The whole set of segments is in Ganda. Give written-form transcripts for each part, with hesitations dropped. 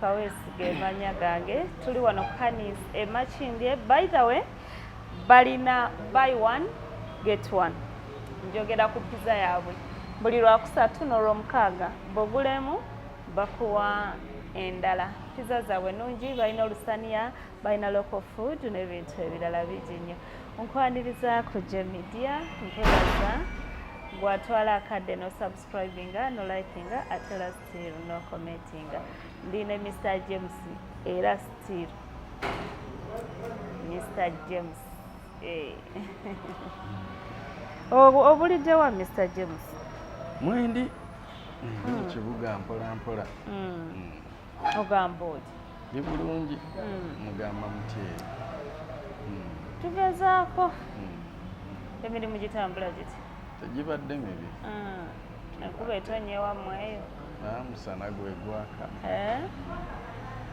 Kaweesiga emanya gange tuli wano Canis Makindye. By the way balina buy one get one, njogera ku pizza yaabwe buli lwakusatu n'olwomukaaga bw'ogulemu bakuwa endala. Pizza zaabwe nungi, balina olusaniya, balina local food n'ebintu ebirala bingi nnyo. Nkwanirizaako Media, nkwebaza gwatwala akadde no subscribinga no likinga ate era still no commentinga. Ndine Mr. James era still Mr. James. Obulidde wa Mr. James? Mwendi kibuga mpola mpola. Ogamba oti? Ni bulungi mugamba mutyeri. Tugezaako emirimu gitambula giti? Tegibadde mibi. Enkuba etonye wammwe eyo? Musana gwe gwaka.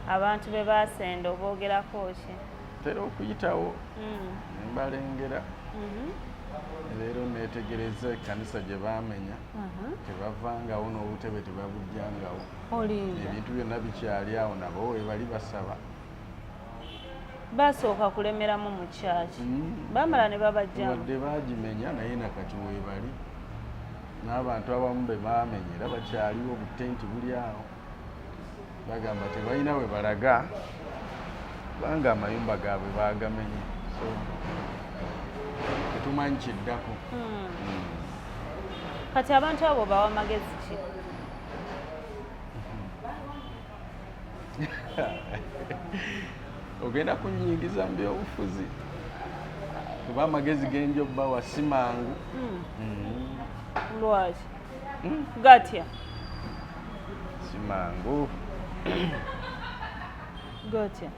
Abantu be baasenda oboogerako ki? Tera okuyitawo nembalengera leero neetegereza ekkanisa gye baamenya tebavangawo n'obutebe tebabujjangawo, ebintu byonna bikyali awo, nabo webali basaba. Basooka kulemeramu mu kyaki bamala ne babajjamu wadde baagimenya naye nakati webali n'abantu abamu be baamenyera bakyaliwo, obutenti buli awo. Bagamba tebalina we balaga kubanga amayumba gaabwe baagamenye, so tetumanyi kiddako. Kati abantu abo bawa magezi ki? Ogenda kunyingiza mu byobufuzi kuba amagezi genjo bawa si mangu. Lwaki? Gatya? Si mangu. Gatya?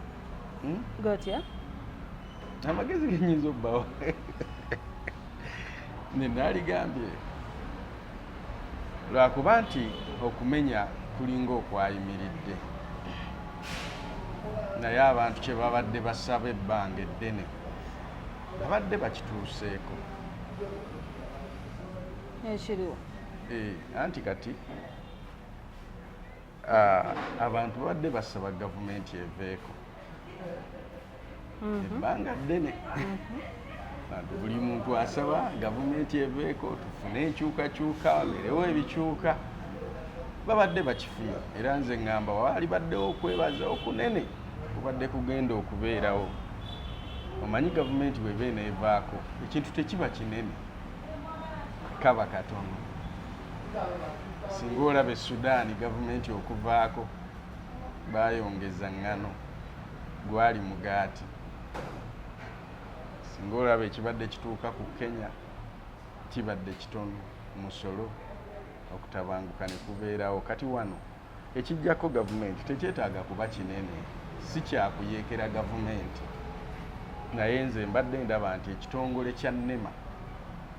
Gatya? Amagezi genyinza obbawa nenaaligambye lwakuba nti okumenya kulinga okwayimiridde, naye abantu kye babadde basaba ebbanga eddene babadde bakituuseeko. Ekiriwo? Anti kati abantu babadde basaba gavumenti eveeko ebbanga ddene. Buli muntu asaba gavumenti eveeko tufune enkyukakyuka, wabeerewo ebikyuka. Babadde bakifuna era nze ŋŋamba waali baddewo okwebaza okunene kubadde kugenda okubeerawo. Omanyi gavumenti bw'eba eneevaako ekintu tekiba kinene, kaba katono. Singa olaba e Sudan gavumenti okuvaako baayongeza ŋŋano, gwali mugaati. Singa olaba ekibadde kituuka ku Kenya kibadde kitono, musolo okutabanguka ne kubeerawo. Kati wano ekijjako gavumenti tekyetaaga kuba kinene, si kyakuyeekera gavumenti. Naye nze mbadde ndaba nti ekitongole kya NEMA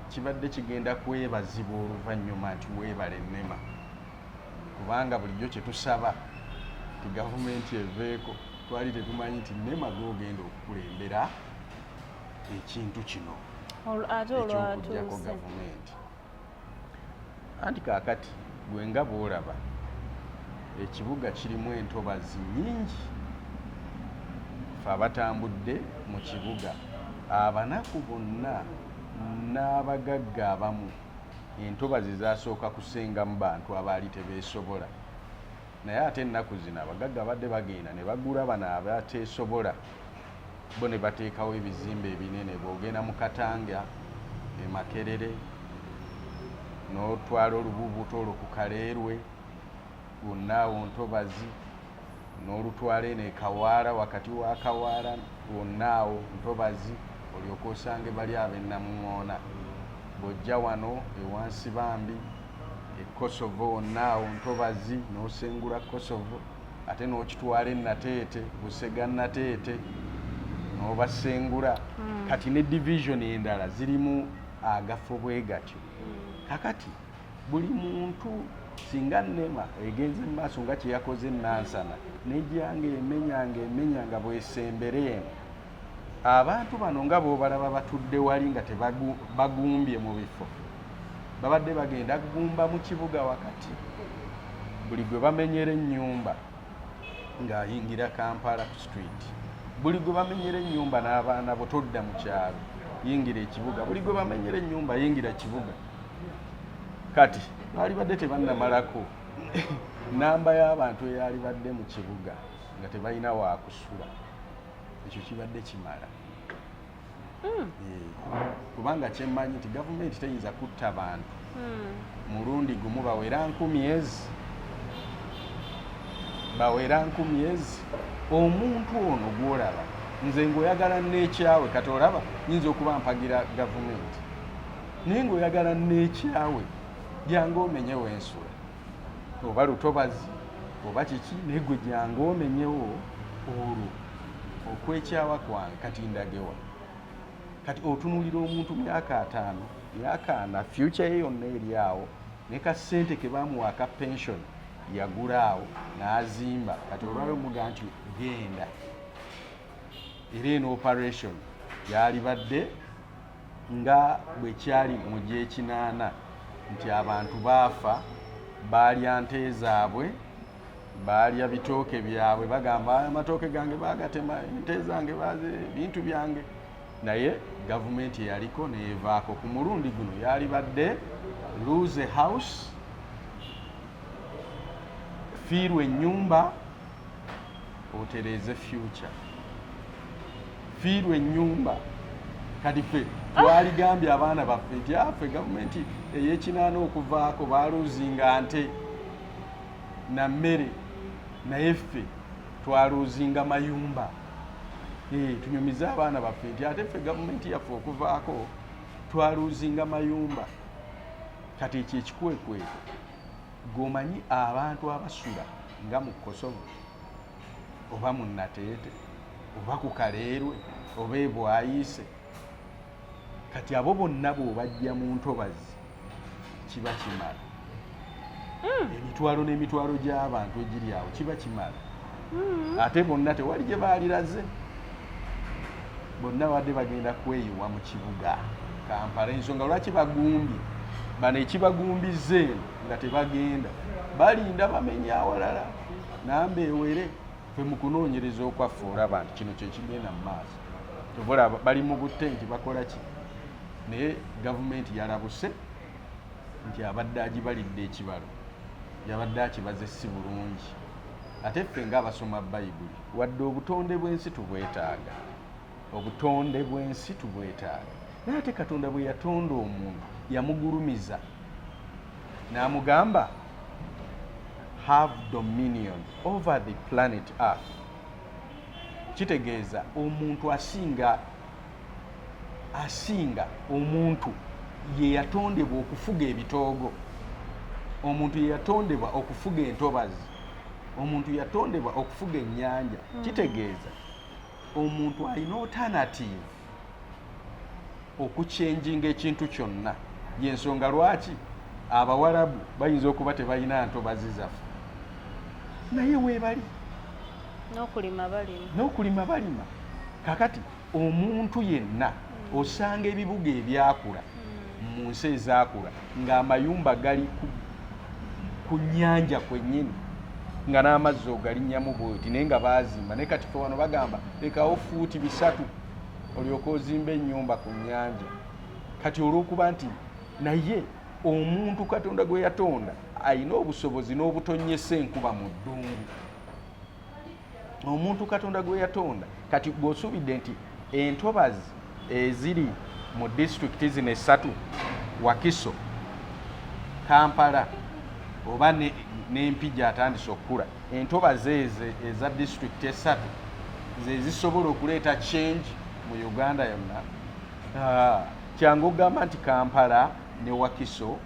kibadde kigenda kwebazibwa oluvannyuma nti weebale NEMA, kubanga bulijjo kye tusaba ti gavumenti eveeko twali tetumanyi nti NEMA gw'ogenda okukulembera ekintu kino ekyokuggyako gavumenti. Anti kaakati gwe nga bw'olaba ekibuga kirimu entobazi nnyingi. Ffe abatambudde mu kibuga abanaku bonna n'abagagga abamu entobazi zasooka kusengamu bantu abaali tebeesobola, naye ate ennaku zino abagagga badde bagenda ne bagula bano abateesobola, bo ne bateekawo ebizimbe ebinene. Bw'ogenda mu Katanga e Makerere n'otwala olububuto olwo ku Kaleerwe, wonna awo ntobazi, n'olutwala eno e Kawaala, wakati wa Kawaala wonna awo ntobazi, olyoka osange bali ab'e Namuŋŋoona. Bw'ojja wano ewansi bambi e Kosovo wonna awo ntobazi, n'osengula Kosovo, ate n'okitwala e Nateete, Busega Nateete n'obasengula. Kati ne division endala zirimu agafo bwe gatyo. Kakati buli muntu singa NEMA egenze mu maaso nga kye yakoze Nansana n'ejjanga emenyanga bw'esembera eno, abantu bano nga bw'obalaba batudde wali nga tebagumbye mu bifo, babadde bagenda kugumba mu kibuga wakati. Buli gwe bamenyera ennyumba ng'ayingira Kampala ku street. Buli gwe bamenyera ennyumba n'abaana bo todda mu kyalo, yingira ekibuga. Buli gwe bamenyera ennyumba yingira kibuga. Kati baali badde tebannamalako namba y'abantu eyali badde mu kibuga nga tebalina wa kusula. Ekyo kibadde kimala. Kubanga kyemmanyi nti gavumenti teyinza kutta bantu mulundi gumu bawera 10,000. Bawera 10,000. Omuntu ono gw'olaba nze ng'oyagala n'ekyawe kati olaba nyinza okuba mpagira gavumenti naye ng'oyagala n'ekyawe jangu omenyewo ensula oba lutobazi oba kiki naye gwe jangu omenyewo olwo okwekyawa kwange kati ndagewa. Kati otunuulira omuntu myaka 5 myaka 4 future ye yonna eri awo ne kasente ke baamuwa aka pension yagula awo n'azimba. Kati olwayo muga nti genda era eno operation yali badde nga bwe kyali mu gy'ekinaana nti abantu baafa baalya nte zaabwe baalya bitooke byabwe bagamba amatooke gange baagatema ente zange baze bintu byange. Naye gavumenti eyaliko neevaako. Ku mulundi guno yali badde lose a house, fiirwa ennyumba otereeze future. Fiirwa ennyumba. Kati ffe twaligambye abaana baffe nti affe gavumenti ey'ekinaana okuvaako baaluuzinga nte na mmere, naye ffe twaluuzinga mayumba. Tunyumiza abaana baffe nti ate ffe gavumenti yaffe okuvaako twaluuzinga mayumba. Kati ekyo ekikwekweto g'omanyi abantu abasula nga mu Kosovo oba mu Nateete oba ku Kaleerwe oba e Bwayiise, kati abo bonna bw'obajja mu ntobazi kiba kimala. Emitwalo n'emitwalo gy'abantu egiri awo kiba kimala. Ate bonna tewali gye baaliraze, bonna badde bagenda kweyiwa mu kibuga Kampala. Ensonga lwaki bagumbye bano ekibagumbizza eno nga tebagenda balinda bamenya awalala namba ewere. Ffe mu kunoonyereza okwaffe olaba nti kino kye kigenda mu maaso. Tobola bali mu butte nti bakola ki, naye gavumenti yalabuse nti abadde agibalidde ekibalo yabadde akibaze si bulungi. Ate ffe ng'abasoma Bayibuli wadde obutonde bw'ensi tubwetaaga, obutonde bw'ensi tubwetaaga, naye ate Katonda bwe yatonda omuntu yamugulumiza n'amugamba have dominion over the planet Earth. Kitegeeza omuntu asinga omuntu ye yatondebwa okufuga ebitoogo, omuntu ye yatondebwa okufuga entobazi, omuntu yatondebwa okufuga ennyanja. Kitegeeza omuntu alina alternative okucyenjinga ekintu kyonna. Yensonga lwaki Abawarabu bayinza okuba tebalina ntobazi zaffe naye weebali n'okulima balima. Kakati omuntu yenna osanga ebibuga ebyakula mu nsi ezaakula ng'amayumba gali ku nnyanja kwennyini nga n'amazzi ogalinnyamu bwoti naye nga baazimba. Naye kati fe wano bagamba lekawo fuuti 3 olyoka ozimba ennyumba ku nnyanja. Kati olw'okuba nti naye omuntu Katonda gwe yatonda alina obusobozi n'obutonnyesa enkuba mu ddungu. Omuntu Katonda gwe yatonda kati bw'osuubidde nti entobazi eziri mu disitulikiti zino 3 Wakiso, Kampala oba n'Empigi atandise okukula, entobazi ezo eza disitulikiti 3 ze zisobola okuleeta change mu Uganda yonna. Kyangu ogamba nti Kampala ne Wakiso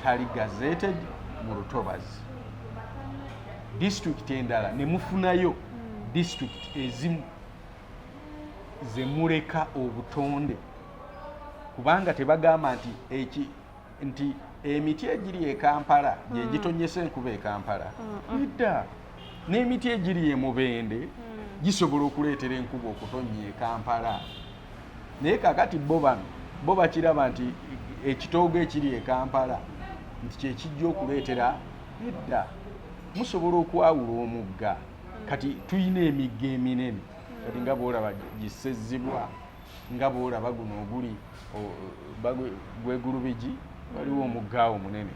kali gazetted mu lutobazi. Disitulikiti endala ne mufunayo disitulikiti ezimu ze muleka obutonde kubanga tebagamba nti emiti egiri e Kampala gye gitonnyesa enkuba e Kampala. Edda n'emiti egiri e Mubende gisobola okuleetera enkuba okutonnya e Kampala. Naye kakati bo bakiraba nti ekitoogo ekiri e Kampala nti kye kijja okuleetera. Edda musobola okwawula omugga kati tuyina emigga eminene kati nga bwolaba gisezzibwa nga bwolaba guno oguli gwegulubigi waliwo omuggaawo munene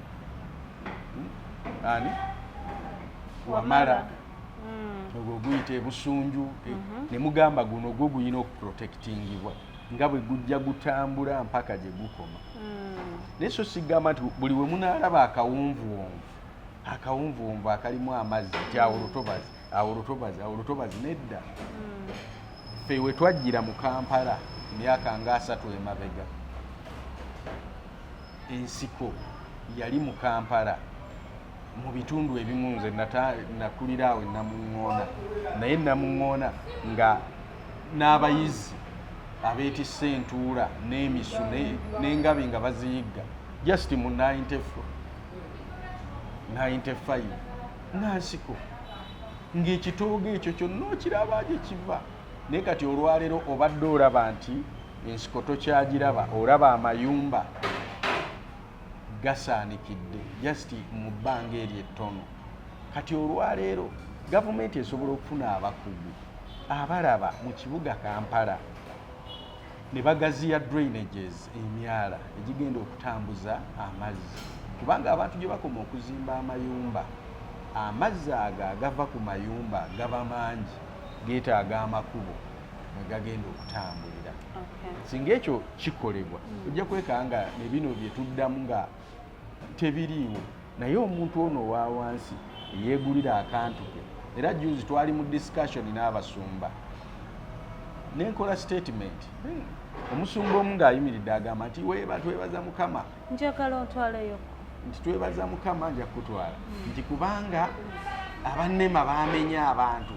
ani Wamala ogwo guyita ebusunju ne mugamba guno gwo guyina okuprotectingibwa nga bwe gujja gutambula mpaka gye gukoma naye so sigamba nti buli we munaalaba akawunvuwunvu akalimu amazzi nti awo lutobazi nedda ffe we twajjira mu Kampala emyaka nga 3 emabega ensiko yali mu Kampala mu bitundu ebimu nze nakulira awo Namuŋŋoona naye Namuŋŋoona nga n'abayizi abeetisse entuula n'emisu n'engabi nga baziyigga just mu 95 Nansiko ng'ekitoogo ekyo kyonna okiraba gye kiva naye kati olwaleero obadde olaba nti ensiko tokyagiraba olaba amayumba gasaanikidde just mu bbanga eryo ettono kati olwaleero gavumenti esobola okufuna abakugu abalaba mu kibuga Kampala ne bagaziya drainages emyala egigenda okutambuza amazzi kubanga abantu gye bakoma okuzimba amayumba amazzi ago agava ku mayumba gaba mangi geetaaga amakubo mwe gagenda okutambulira singa ekyo kikolebwa ojja kwekanga ne bino bye tuddamu nga tebiriiwo naye omuntu ono owa wansi yeegulira akantu ke era juzi twali mu discussion n'abasumba nenkola statement omusumba omu ng'ayimiridde agamba nti twebaza Mukama njagala ontwaleyo nti twebaza Mukama nja kutwala nti kubanga abannema baamenya abantu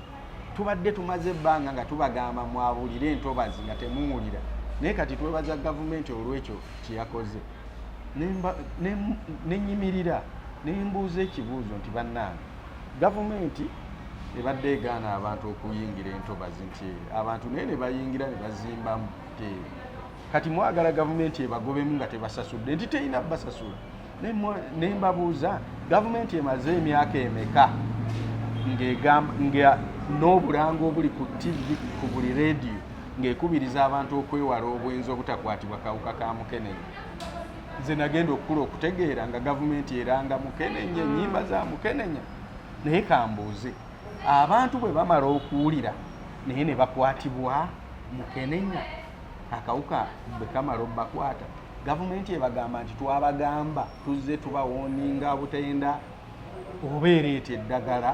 tubadde tumaze ebbanga nga tubagamba mwabulire entobazi nga temuwulira naye kati twebaza gavumenti olw'ekyo kyeyakoze nenyimirira nembuuza ekibuuzo nti bannange gavumenti ebadde egaana abantu okuyingira entobazi nti abantu naye ne bayingira ne bazimbamu kati mwagala gavumenti ebagobemu nga tebasasudde nti terina basasula nembabuuza gavumenti emaze emyaka emeka nga n'obulango obuli ku TV ku buli rediyo ng'ekubiriza abantu okwewala obwenzi obutakwatibwa kawuka ka mukenenya nze nagenda okukula okutegeera nga gavumenti eranga mukenenya ennyimba za mukenenya naye kambuuze abantu bwe bamala okuwulira naye ne bakwatibwa mukenenya akawuka bwe kamala obbakwata gavumenti ebagamba nti twabagamba tuzze tubawooninga butenda oba ereeta eddagala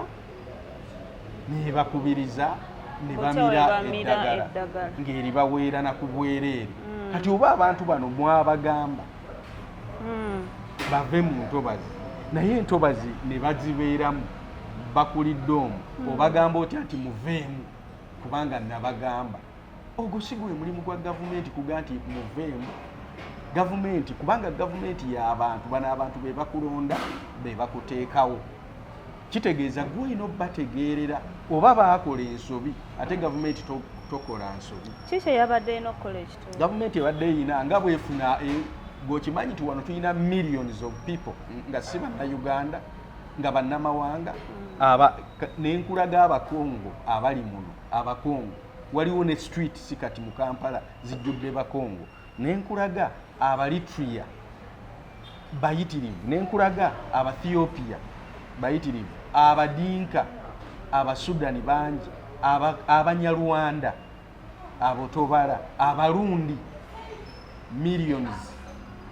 nebakubiriza ne bamira eddagala ng'eribaweera na ku bwereere kati oba abantu bano mwabagamba bave mu ntobazi naye entobazi ne bazibeeramu bakulidde omu obagamba otya nti muveemu kubanga nabagamba ogwo si gwe mulimu gwa gavumenti kuga nti muveemu gavumenti kubanga gavumenti y'abantu bano abantu be bakulonda be bakuteekawo kitegeeza gwe olina obbategeerera oba baakola ensobi ate gavumenti tokola nsobi kiki yabadde ino okukola ekitundu gavumenti ebadde eyina nga bwefuna gwokimanyi nti wano tulina millions of people nga si bannayuganda nga bannamawanga n'enkulaga abakongo abali muno abakongo waliwo ne street si kati mu Kampala zijjudde bakongo n'enkulaga abalitria bayitirivu n'enkulaga abathiopia bayitirivu abadinka abasudani bangi abanyarwanda abotobala abarundi millions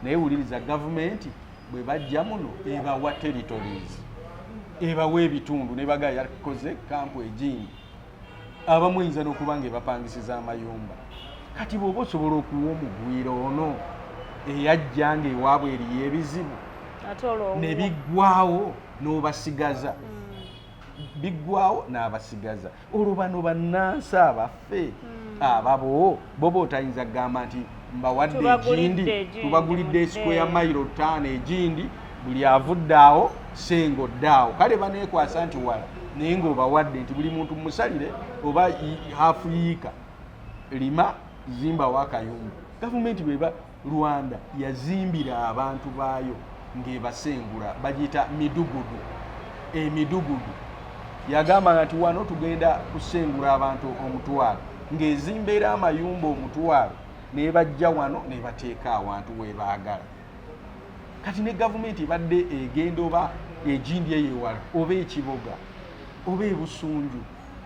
naye wuliriza gavumenti bwe bajja muno ebawa territories ebawa ebitundu ne baga yakoze kampu egindi abamu eyinza n'okuba nga ebapangisiza amayumba kati bw'oba osobola okuwa omugwira ono eyajja nga ewaabwe eriyo ebizibu ne biggwawo n'obasigaza biggwawo n'abasigaza olwo bano bannansi abaffe ababo boba otayinza kugamba nti mbawadde egindi tubagulidde square mile 5 egindi buli avudde awo senga oddaawo kale baneekwasa nti wala naye ng'obawadde nti buli muntu musalire oba hafu yiika lima zimbawo akayumba gavumenti bweba Rwanda yazimbira abantu baayo ng'ebasengula bagiyita midugudu emidugudu yagamba nti wano tugenda kusengula abantu omutwalo ng'ezimbeera amayumba omutwalo ne bajja wano ne bateeka awantu we baagala. Kati ne gavumenti ebadde egenda oba egindi eyewala oba ekiboga oba ebusunju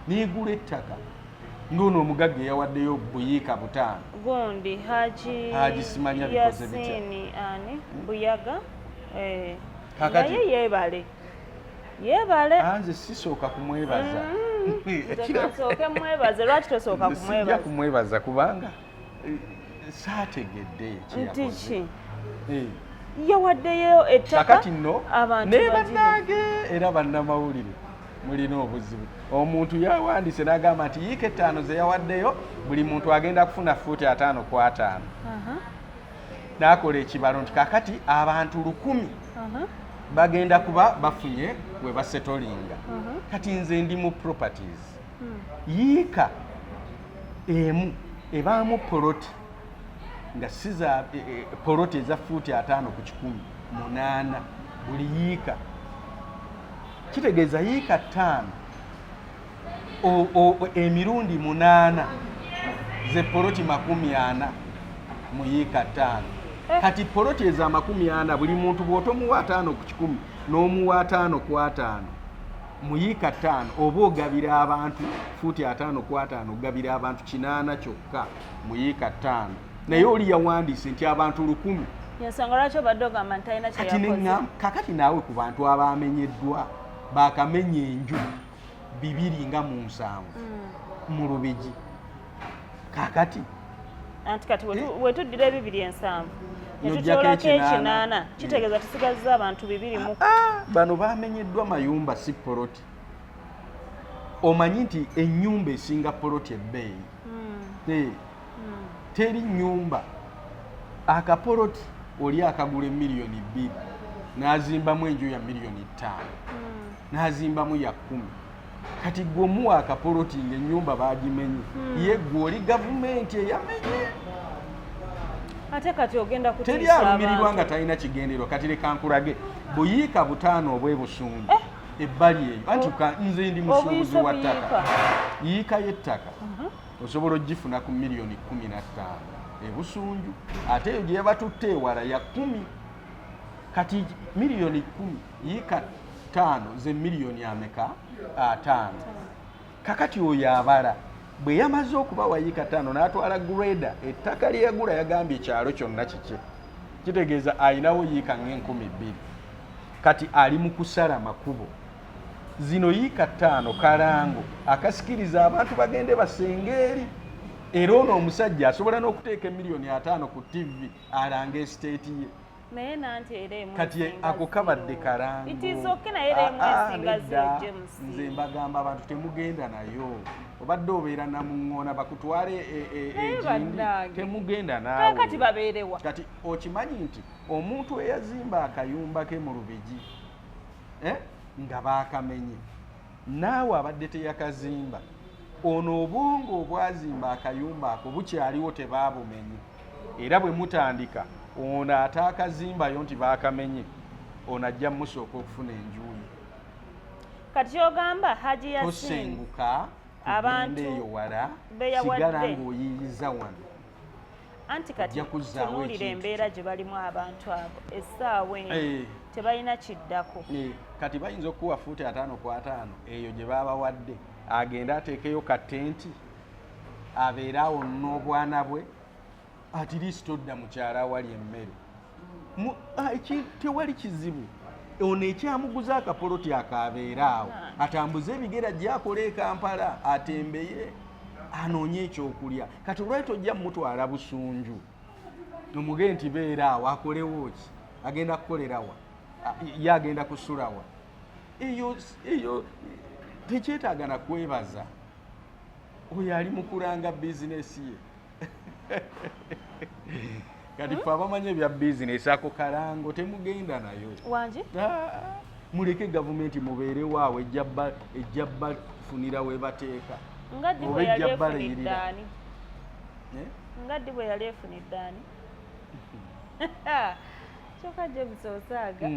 n'egula ettaka ng'ono omugagga eyawaddeyo buyiika 5 gundi Haji Simanya bikoze bitya ani Buyaga naye yeebale anze sisooka kumwebaza sooke mwebaze lwaki tosooka kumwebaza kumwebaza kubanga saategedde nti ki yawaddeyo ettaka kakati nno abantu ne bannange era bannamawulire mulina obuzibu. Omuntu yawandise n'agamba nti yiika 5 ze yawaddeyo buli muntu agenda kufuna fuuti 5 ku 5 n'akola ekibalo nti kakati abantu 1,000 bagenda kuba bafunye we basetolinga. Kati nze ndi mu properties yiika emu ebaamu poloti nga siza poloti eza fuuti 5 ku 1,000 8 buli yiika kitegeeza yiika 5 emirundi 8 ze poloti 40 mu yiika 5. Kati poloti eza 40 buli muntu bw'otomuwa 5 ku 1,000 n'omuwa 5 ku 5 mu yiika 5 oba ogabira abantu fuuti 5 ku 5 ogabira abantu 8 kyokka mu yiika 5 naye oli yawandiise nti abantu 1,000 yensonga lwaki obadde ogamba nti talina kyeyakoze. Kakati naawe ku bantu abamenyeddwa bakamenya enju 207 mu Lubigi kakati anti kati wetuddira 207 netukyolako 8 kitegeeza tusigazza abantu 200 bano bamenyeddwa mayumba si poloti. Omanyi nti ennyumba esinga poloti ebbeeyi teri nnyumba akapoloti oli akagula miliyoni 2 n'azimbamu enju ya miliyoni 5 n'azimbamu ya 10. Kati gwe muwa akapoloti ng'ennyumba bagimenye ye gwe oli gavumenti eyamenye. Ate kati ogenda kutiisa teri alumirirwa nga talina kigendererwa. Kati leka nkulage buyiika 5 obwebusungu ebbali eyo anti nze ndi musuubuzi wa ttaka yiika y'ettaka osobola ogifuna ku miliyoni 15 ebusunju ate eyo gye batutte ewala ya 10. Kati miliyoni 10 yiika 5 ze miliyoni ameka 5. Kakati oyo abala bwe yamaze okubawa yiika 5 n'atwala greda ettaka lye yagula yagambye ekyalo kyonna kike kitegeeza ayinawo yiika ng'e10,000. Kati ali mu kusala makubo zino yiika 5 kalango akasikiriza abantu bagende basenge eri era ono omusajja asobola n'okuteeka miliyoni 5 ku TV alanga estate ye naye nanti era emu kati ako kabadde kalango itizoke naye era emu esinga James. Nze mbagamba abantu temugenda nayo obadde obeera namuŋŋoona bakutwale egindi temugenda naawe. Kati babeerewa. Kati okimanyi nti omuntu eyazimba akayumba ke mu Lubigi nga baakamenye naawe abadde teyakazimba ono obwongo obwazimba akayumba ako bukyaliwo tebaabumenye era bwe mutandika ono ataakazimbayo nti baakamenye ono ajja musooka okufuna enjuyi. Kati kyogamba Haji Yasin tosenguka abantu eyo wala sigala ng'oyiyiza wano anti kati tunuulira embeera gye balimu abantu abo essaawa eno tebalina kiddako. Kati bayinza okuwa fuuti 5 ku 5 eyo gye baabawadde agenda ateekeyo katenti abeere awo n'obwana bwe at least odda mukyala awali emmere tewali kizibu. Ono ekyamuguza akapoloti akabeera awo atambuze ebigera gy'akola e Kampala atembeye anoonye ekyokulya. Kati olwali ojja mutwala busunju omugee nti beera awo akolewo ki agenda kukolerawa ye agenda kusulawa eyo tekyetaaga na kwebaza oyo ali mu kulanga bizinesi ye. Kati fe abamanyi ebya bizinesi ako kalango temugenda nayo wangi muleke gavumenti mubeerewo awo ejja bafunira we bateeka oba ejja balayirira. Ngaddi bwe yali efunidde ani kyokka James Osaaga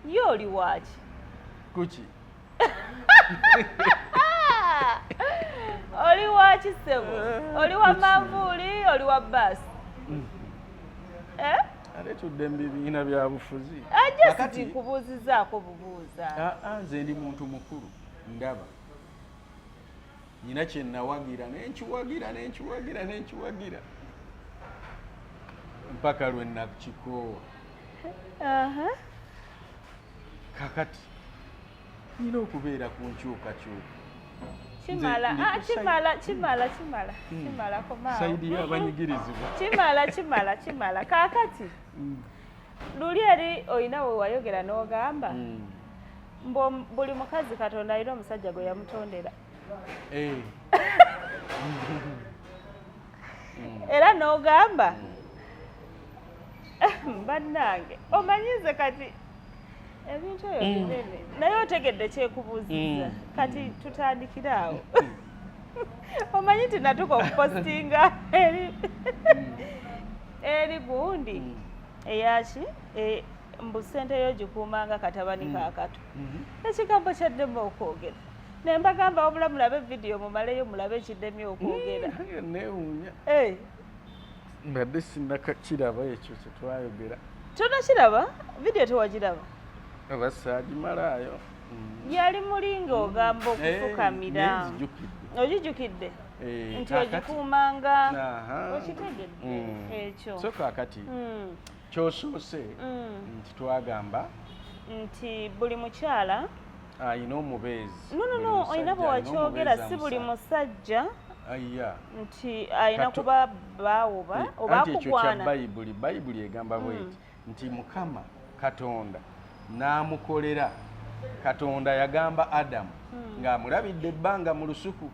ye oli waaki kuki oli wa kisebo oli wa manvuuli oli wa baasi ate tudde mu bibiina bya bufuzi ajja sikubuuzizaako bubuuza nze ndi muntu mukulu ndaba nyina kye nawagira nenkiwagira mpaka lwe nakikoowa kakati nina okubeera ku nkyukakyuka kimala komaawo saidi y'abanyigirizibwa kimala kaakati luli eri olina we wayogera n'ogamba buli mukazi Katonda alina omusajja gwe yamutondera era n'ogamba bannange omanyize kati ebintu ebyo binene naye otegedde kyekubuuziza kati tutandikire awo omanyi nti natuka okupostinga eri gundi eyaki mbu ssente yo gikuumanga katabani kaakato ekigambo kyaddemu okwogera naye mbagamba wabula mulabe vidiyo mumaleyo mulabe ekiddemu okwogera neewuunya mbadde sinnakiraba ekyo kye twayogera tonakiraba vidiyo tewagiraba abasaagimalayo yali mulinga ogamba okufukamira ogijjukidde nti ogikuumanga okitegedde ekyo so kaakati kyosoose nti twagamba nti buli mukyala ayina omubeezi no olina bwe wakyogera si buli musajja nti ayina kuba baawoba oba akugwana bayibuli egamba bweti nti Mukama Katonda n'amukolera Katonda yagamba Adamu ng'amulabidde ebbanga mu lusuku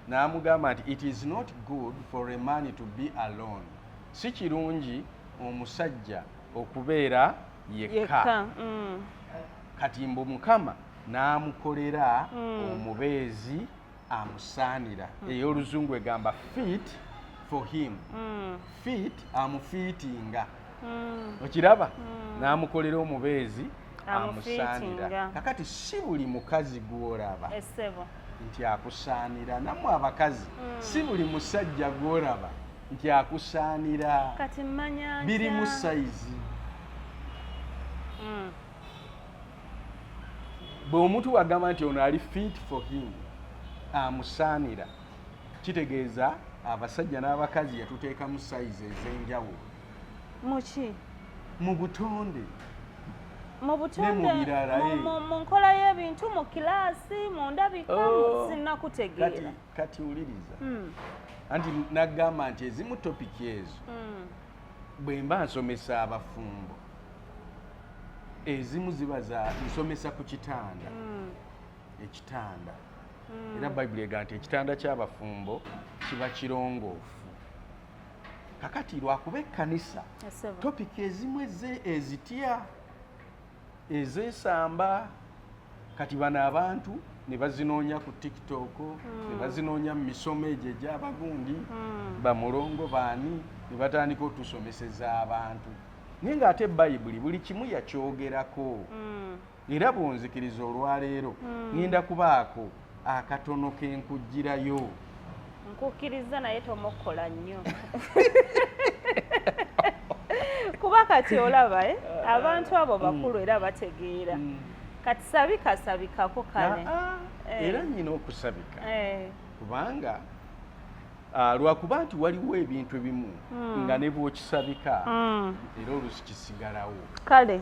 n'amugamba nti it is not good for a man to be alone si kirungi omusajja okubeera yekka kati mbu Mukama n'amukolera omubeezi amusaanira ey'oluzungu egamba fit for him fit amufiitinga okiraba n'amukolera omubeezi amusaanira kakati si buli mukazi gw'olaba nti akusaanira nammwe abakazi si buli musajja gw'olaba nti akusaanira biri mu sayizi bw'omuntu wagamba nti ono ali fit for him amusaanira kitegeeza abasajja n'abakazi yatuteeka mu sayizi ez'enjawulo muki mu butonde mu nkola y'ebintu mu kilaasi mu ndabika sinnakutegeera kati wuliriza anti nagamba nti ezimu topiki ezo bwe mba nsomesa abafumbo ezimu ziba nsomesa ku kitanda ekitanda era bayibuli egamba nti ekitanda ky'abafumbo kiba kirongoofu kakati lwakuba ekkanisa topiki ezimu ezitya ezesamba kati bano abantu ne bazinoonya ku TikTok ne bazinoonya mu misomo egyo egy'abagundi bamulongo baani ne batandika otusomeseza abantu naye ng'ate bayibuli buli kimu yakyogerako era bw'onzikiriza olwaleero ngenda kubaako akatono ke nkugirayo nkukkiriza naye tomukola nnyo kuba kati olaba abantu abo bakulu era bategeera kati sabikako kale era nnyina okusabika kubanga lwakuba nti waliwo ebintu ebimu nga ne bw'okisabika era olusi kisigalawo kale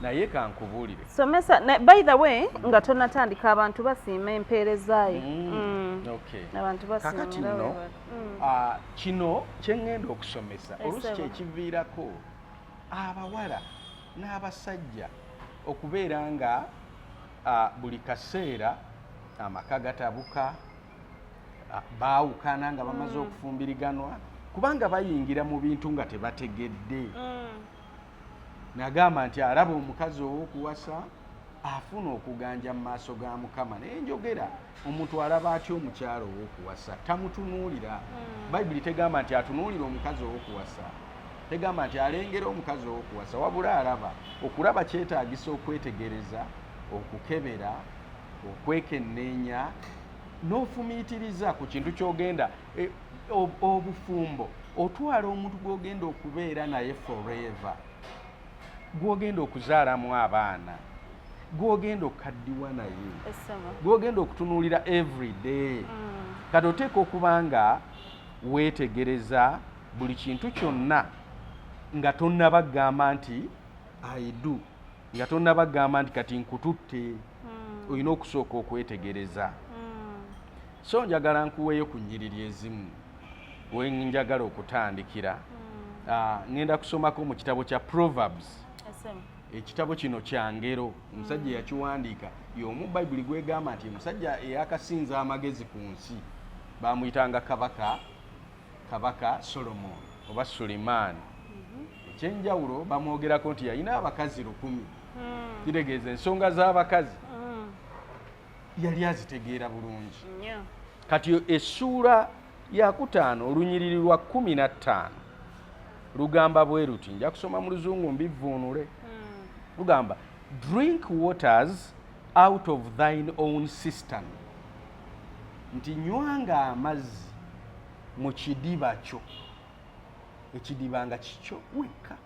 naye kankubuulire somesa by the way nga tonatandika abantu basiima empeerezaayo abantu kakati nno kino kyeŋŋenda okusomesa olusi kyekiviirako abawala n'abasajja okubeera nga buli kaseera amaka gatabuka baawukana nga bamaze okufumbiriganwa kubanga bayingira mu bintu nga tebategedde nagamba nti alaba omukazi ow'okuwasa afuna okuganja mu maaso ga Mukama naye njogera omuntu alaba atya omukyalo ow'okuwasa tamutunuulira bayibuli tegamba nti atunuulira omukazi ow'okuwasa tegamba nti alengera omukazi ow'okuwasa wabula alaba okulaba kyetaagisa okwetegereza okukebera okwekenneenya n'ofumiitiriza ku kintu ky'ogenda obufumbo otwala omuntu gw'ogenda okubeera naye forever, gw'ogenda okuzaalamu abaana, gw'ogenda okukaddiwa naye, gw'ogenda okutunuulira every day. Kati oteeka okuba nga weetegereza buli kintu kyonna nga tonnabagamba nti I do, nga tonnabagamba nti kati nkututte. Olina okusooka okwetegereza. So njagala nkuweeyo ku nnyiriri ezimu we njagala okutandikira. Ngenda kusomako mu kitabo kya Proverbs. Ekitabo kino kya ngero, omusajja yakiwandiika y'omu Bayibuli gwegamba nti omusajja eyakasinza amagezi ku nsi bamuyitanga kabaka Solomon oba Suleiman. Ekyenjawulo bamwogerako nti yalina abakazi 1,000. Kitegeeza ensonga z'abakazi yali azitegeera bulungi. Kati essuula ya 5 olunyiriri lwa 15 lugamba bwe ruti, nja kusoma mu Luzungu mbivuunule. Lugamba, drink waters out of thine own cistern. Nti nywanga amazzi mu kidiba kyo. Ekidiba nga kikyo wekka.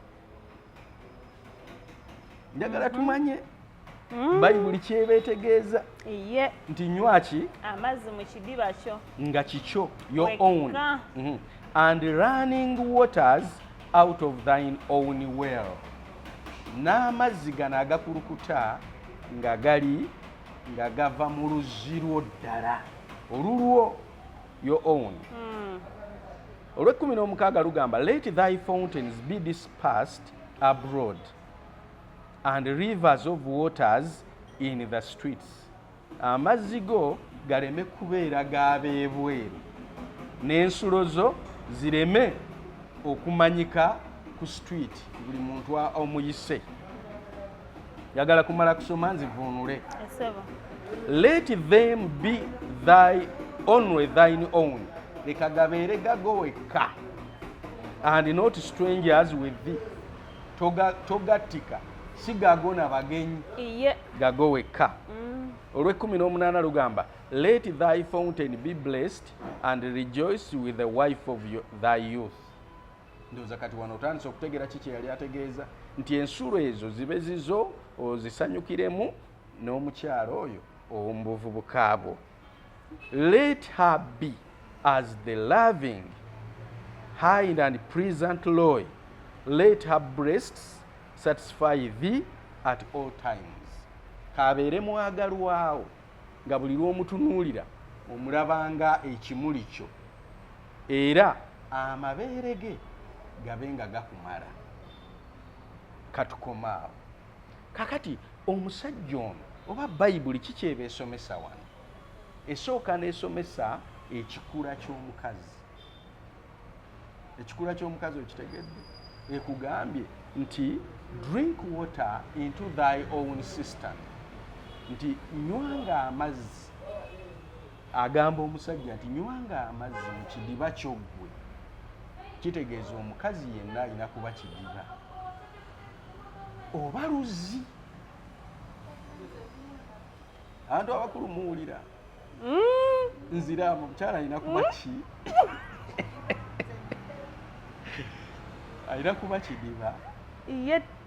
Njagala tumanye Bayibuli kyebeetegeeza nti nywaki amazzi mu kidiba kyo nga kikyo, your own. And running waters out of thine own well. N'amazzi gano agakulukuta nga gava mu luzzi lwo ddala olulwo, your own. Olw'ekumi lugamba, let thy fountains be dispersed abroad, and rivers of waters in the streets. Amazzi go galeme kubeera g'abeebweru, n'ensulo zo zireme okumanyika ku street, buli muntu omuyise. Yagala kumala kusoma nzivuunule. Let them be only thine own. Leka gabeere gago wekka. And not strangers with thee. Togattika. Si gago na bagenyi. Gago wekka. Olw'ekumi lugamba, let thy fountain be blessed and rejoice with the wife of thy youth. Ndowooza kati wano otandise okutegeera kiki yali ategeeza nti ensulo ezo zibe zizo ozisanyukiremu n'omukyalo oyo ow'omu buvubuka bwo. Let her be as the loving, hind and pleasant loy. Let her breasts satisfy thee at all times. Kabeere mwagalwawo nga buli lw'omutunuulira omulabanga ekimuli kyo, era amabeere ge gabe nga gakumala. Katukoma awo. Kakati omusajja ono oba Bayibuli kiki eba esomesa wano? Esooka n'esomesa ekikula ky'omukazi. Ekikula ky'omukazi okitegedde? Ekugambye nti drink water into thy own cistern. Nti nywanga amazzi. Agamba omusajja nti nywanga amazzi mu kidiba kyoggwe. Kitegeeza omukazi yenna alina kuba kidiba oba luzzi. Abantu abakulu muwulira. Nziraamu omukyala alina kuba ki? Alina kuba kidiba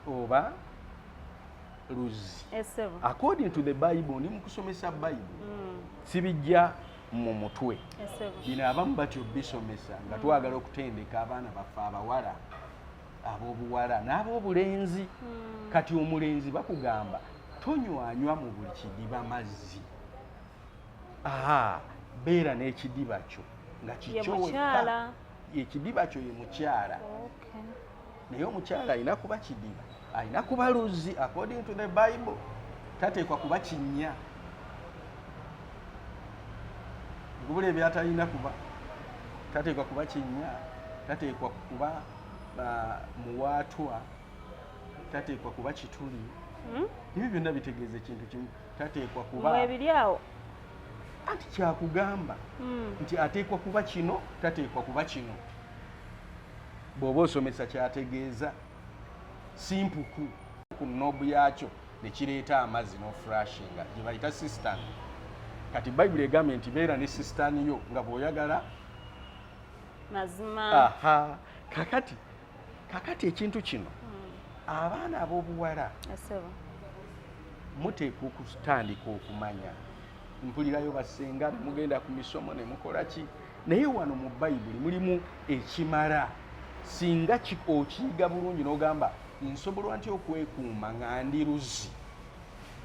oba luzzi. According to the Bible, ndi mu kusomesa Bible. Sibijja mu mutwe. Bino abamu batyo bisomesa nga twagala okutendeka abaana baffe abawala, ab'obuwala n'ab'obulenzi. Kati omulenzi bakugamba tonywanywa mu buli kidiba mazzi. Beera n'ekidiba kyo nga kikyo wekka. Ekidiba kyo ye mukyala. Naye omukyala alina kuba kidiba, alina kuba luzzi. According to the Bible, tateekwa kuba kinnya. Ngubula ebyatalina kuba. Tateekwa kuba kinnya, tateekwa kuba muwaatwa, tateekwa kuba kituli. Ebyo byonna bitegeeza ekintu kimu. Tateekwa kuba ebiryawo. Ati kyakugamba nti ateekwa kuba kino, tateekwa kuba kino. Bw'oba osomesa kyategeeza simpuku ku nnobu yakyo ne kireeta amazzi n'oflashinga gye bayita cistern. Kati bayibuli egambye nti beera ne cistern yo nga bw'oyagala mazima. Kakati ekintu kino abaana ab'obuwala muteekwa okutandika okumanya. Mpulirayo basenga mugenda ku misomo ne mukola ki, naye wano mu bayibuli mulimu ekimala. Singa okiyiga bulungi n'ogamba nsobola ntya okwekuuma nga ndi luzzi,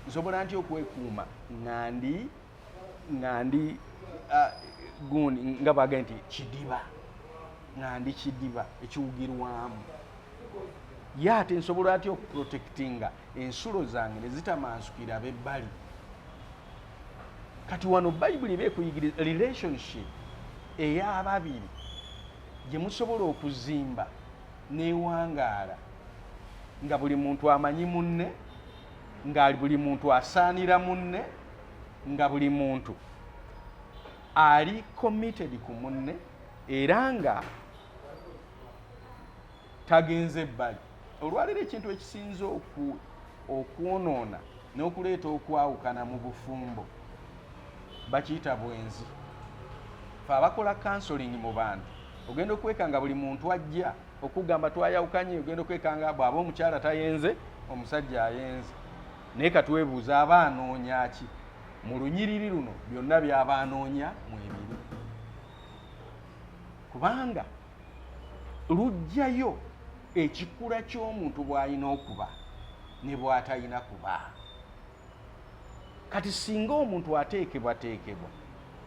nsobola ntya okwekuuma nga ndi gundi nga baga nti kidiba, nga ndi kidiba ekiwugirwamu, ye ate nsobola ntya okuprotectinga ensulo zange ne zitamansukira ab'ebbali. Kati wano bayibuli beekuyigiriza relationship ey'ababiri gye musobola okuzimba neewangaala nga buli muntu amanyi munne, nga buli muntu asaanira munne, nga buli muntu ali committed ku munne era nga tagenze ebbali. Olwaliro ekintu ekisinze okwonoona n'okuleeta okwawukana mu bufumbo bakiyita bwenzi. Fe abakola counseling mu bantu ogenda okwekanga buli muntu ajja okugamba twayawukanye, ogenda okwekanga bw'aba omukyala tayenze omusajja ayenze. Naye katwebuuza aba anoonya ki? Mu lunyiriri luno byonna by'aba anoonya mwebiri, kubanga lujjayo ekikula ky'omuntu bw'alina okuba ne bw'atalina kuba. Kati singa omuntu ateekebwateekebwa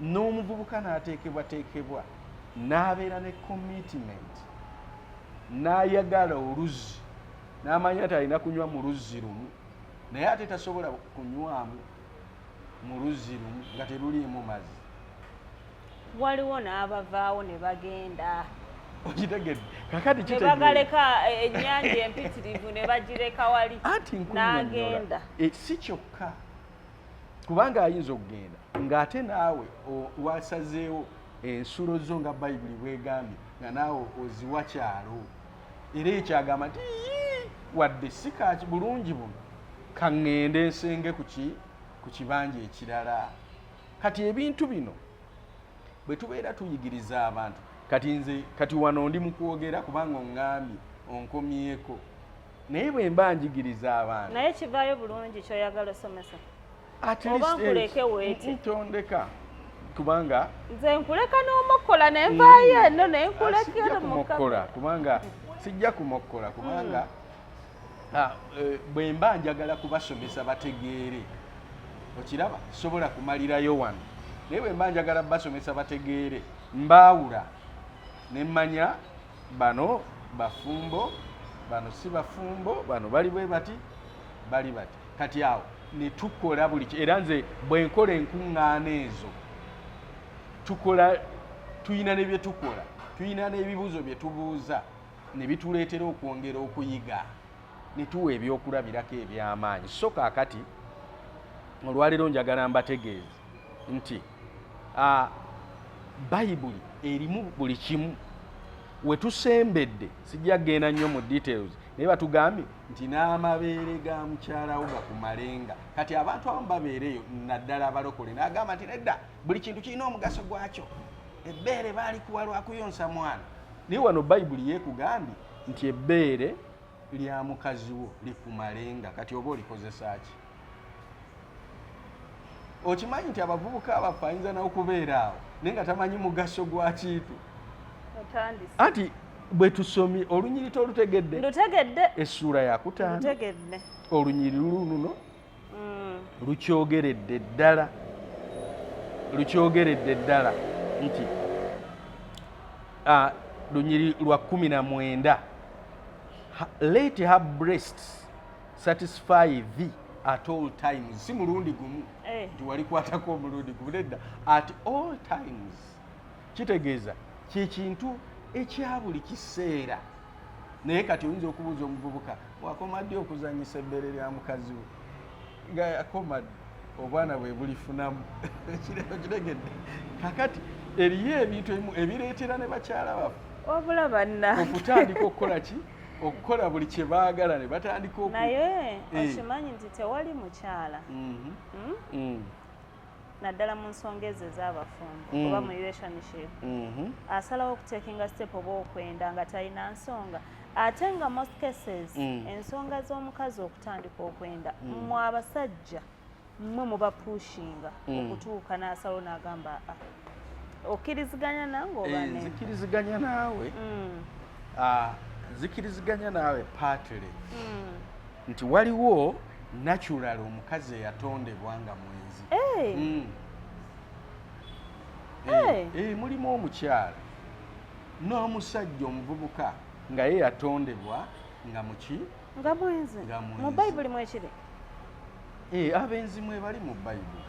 n'omuvubuka n'ateekebwateekebwa n'abeera ne commitment n'ayagala oluzzi n'amanya nti alina kunywa mu luzzi lumu, naye ate tasobola kunywamu mu luzzi lumu nga teruliimu mazzi. Waliwo n'abavaawo ne bagenda okitegedde kakati ne bagaleka ennyanja empitirivu ne bagireka wali n'agenda. Si kyokka, kubanga ayinza okugenda ng'ate naawe wasazeewo ensulo zo nga bayibuli bwegambye nga naawe oziwa kyalo, era ekyagamba nti wadde si kaki bulungi buno kaŋŋende nsenge ku kibanja ekirala. Kati ebintu bino bwe tubeera tuyigiriza abantu, kati wano ndi mu kwogera kubanga oŋŋambye onkomyeko, naye bwe mba njigiriza abantu naye kivaayo bulungi ky'oyagala osomesa. Oba nkuleke weeti ntondeka kubanga nze nkuleka n'omukola ne nvaayo eno ne nkulekera mukola kubanga sijja kumukkola kubanga bwe mba njagala kubasomesa bategeere. Okiraba sobola kumalirayo wano, naye bwe mba njagala basomesa bategeere mbaawula ne mmanya bano bafumbo, bano si bafumbo, bano bali bwe bati bali bati. Kati awo ne tukola buli era nze bwe nkola enkuŋŋaana ezo tukola, tuyina ne bye tukola, tuyina n'ebibuuzo bye tubuuza ne bituleetera okwongera okuyiga ne tuwa ebyokulabirako eby'amaanyi. So kaakati olwaliro njagala mbategeeze nti bayibuli erimu buli kimu. We tusembedde sijja kgenda nnyo mu details, naye batugambye nti n'amabeere ga mukyalawo gakumalenga. Kati abantu abamu babeereyo naddala abalokole n'agamba nti nedda buli kintu kirina omugaso gwakyo, ebbeere baali kuwa lwa kuyonsa mwana. Naye wano bayibuli yeekugambye nti ebbeere lya mukazi wo likumalenga. Kati oba olikozesa ki? Okimanyi nti abavubuka abaffe ayinza n'okubeera awo naye nga tamanyi mugaso gwa kintu. Anti bwe tusomye olunyiriri olutegedde essuula yakutaano olunyiriri luno lukyogeredde ddala nti lunyiriri lwa 19 let her breasts satisfy thee at all times. Si mulundi gumu nti walikwatako omulundi gumu, nedda at all times. Kitegeeza kyekintu ekya buli kiseera. Naye kati oyinza okubuuza omuvubuka wakomadde okuzanyisa ebbere lya mukazi we nga yakomadde obwana bwe bulifunamu. Kitegedde kakati eriyo ebintu ebimu ebireetera ne bakyala baffe wabula banna okutandika okukola ki okukola buli kye baagala ne batandika naye okimanyi nti tewali mukyala naddala mu nsonga ezo ez'abafumbo oba mu relationship asalawo okutekinga step oba okwenda nga talina nsonga ate nga most cases ensonga z'omukazi okutandika okwenda mmwe abasajja mmwe mubapushinga okutuuka n'asalawo n'agamba okkiriziganya nange oba nzikiriziganya naawe zikiriziganya naawe patire nti waliwo natural omukazi eyatondebwa nga mwenzi mulimu omukyala n'omusajja omuvubuka nga ye yatondebwa nga muki nga mwenzi mu bayibuli mwekiri abenzi mwe bali mu bayibuli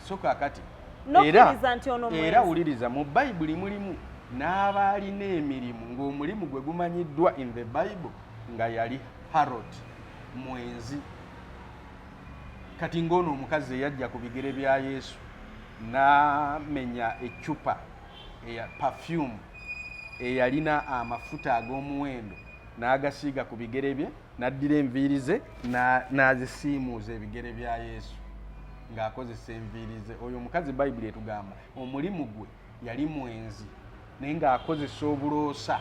so kakati era wuliriza mu bayibuli mulimu n'abaalina emirimu ng'omulimu gwe gumanyiddwa in the bible nga yali Herod mwenzi. Kati ng'ono omukazi eyajja ku bigere bya Yesu n'amenya ecupa eya perfume eyalina amafuta ag'omuwendo n'agasiiga ku bigere bye n'addira enviiri ze n'azisiimuuza ebigere bya Yesu ng'akozesa enviiri ze. Oyo omukazi bayibuli etugamba omulimu gwe yali mwenzi naye ng'akozesa obuloosa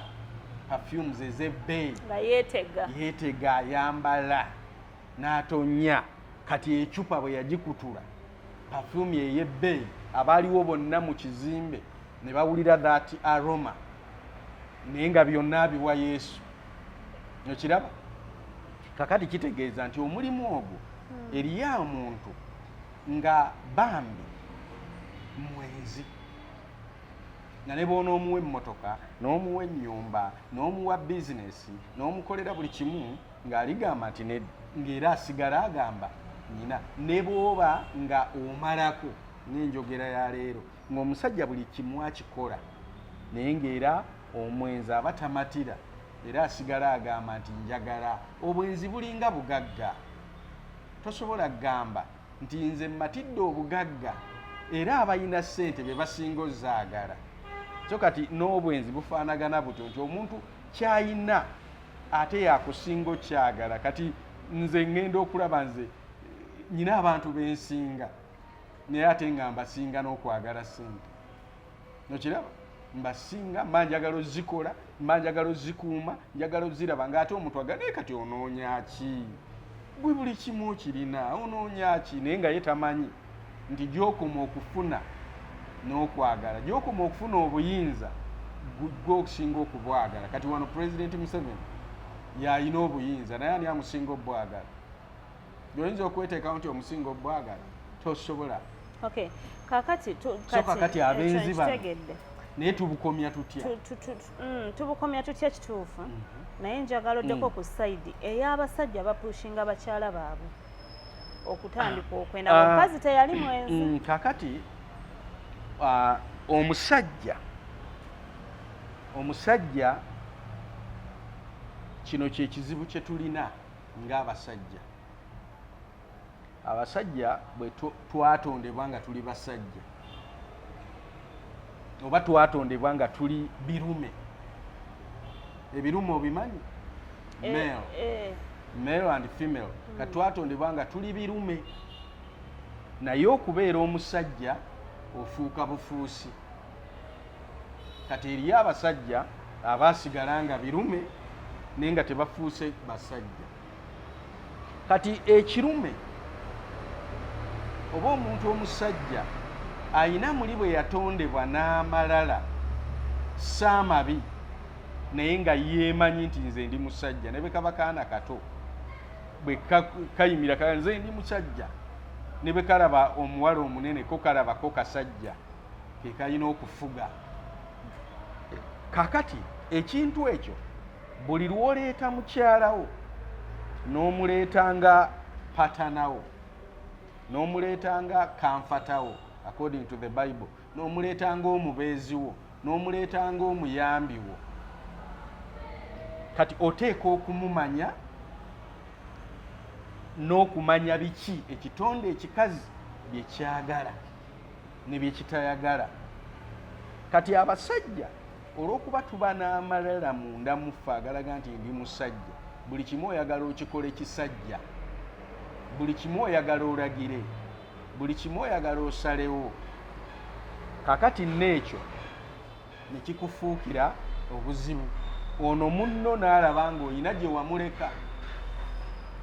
perfumes ez'ebbeeyi nga yeetega ayambala n'atonya. Kati ecupa bwe yagikutula perfume ey'ebbeeyi abaaliwo bonna mu kizimbe ne bawulira that aroma naye nga byonna biwa Yesu. Okiraba? Kakati kitegeeza nti omulimu ogwo eriyo omuntu nga bambi mwenzi nga ne bw'onoomuwa emmotoka n'omuwa ennyumba n'omuwa bizinesi n'omukolera buli kimu ng'aligamba nti ng'era asigala agamba nyina ne bw'oba nga omalako n'enjogera ya leero ng'omusajja buli kimu akikola naye ng'era omwenzi aba tamatira era asigala agamba nti njagala. Obwenzi bulinga bugagga. Tosobola kugamba nti nze matidde obugagga era abalina ssente be basinga ozaagala. So kati n'obwenzi bufaanagana butyo nti omuntu kyayina ate yakusinga okyagala. Kati nze ngenda okulaba nze nyina abantu bensinga naye ate nga mbasinga n'okwagala ssente. Nokiraba? Mbasinga mba njagala ozikola mba njagala ozikuuma njagala oziraba ng'ate omuntu agane kati onoonya ki? Gwe buli kimu okirina onoonya ki? Naye nga ye tamanyi nti gy'okoma okufuna n'okwagala gy'okoma okufuna obuyinza gw'okusinga okubwagala. Kati wano President Museveni y'alina obuyinza naye ani amusinga obwagala? Gy'oyinza okweteekawo nti omusinga obwagala tosobola. Okay. Kakati abenzi bano naye tubukomya tutya? Tubukomya tutya kituufu naye njagala oddeko ku sayidi ey'abasajja bapushinga bakyala baabwe okutandika okwenda. Omukazi teyali mwenzi. Kakati omusajja kino kye kizibu kye tulina ng'abasajja. Abasajja bwe twatondebwa nga tuli basajja oba twatondebwa nga tuli birume. Ebirume obimanyi? Male and female. Kati twatondebwa nga tuli birume naye okubeera omusajja ofuuka bufuusi. Kati eriyo abasajja abaasigala nga birume naye nga tebafuuse basajja. Kati ekirume oba omuntu omusajja ayina muli bwe yatondebwa n'amalala saamabi naye nga yeemanyi nti nze ndi musajja. ne bwe kaba kaana kato bwe kayimira kala nze ndi musajja ne bwe kalaba omuwala omunene ko kalabako kasajja ke kalina okufuga. Kakati ekintu ekyo buli lw'oleeta mukyalawo n'omuleetanga patanawo n'omuleetanga kamfatawo according to the Bible n'omuleetanga omubeeziwo n'omuleetanga omuyambiwo. Kati oteeka okumumanya n'okumanya biki ekitonde ekikazi bye kyagala ne bye kitayagala. Kati abasajja olw'okuba tuba n'amalala munda muffe agalaga nti ndi musajja, buli kimu oyagala okikole kisajja, buli kimu oyagala olagire, buli kimu oyagala osalewo. Kakati n'ekyo ne kikufuukira obuzibu. Ono munno n'alaba ng'olina gye wamuleka,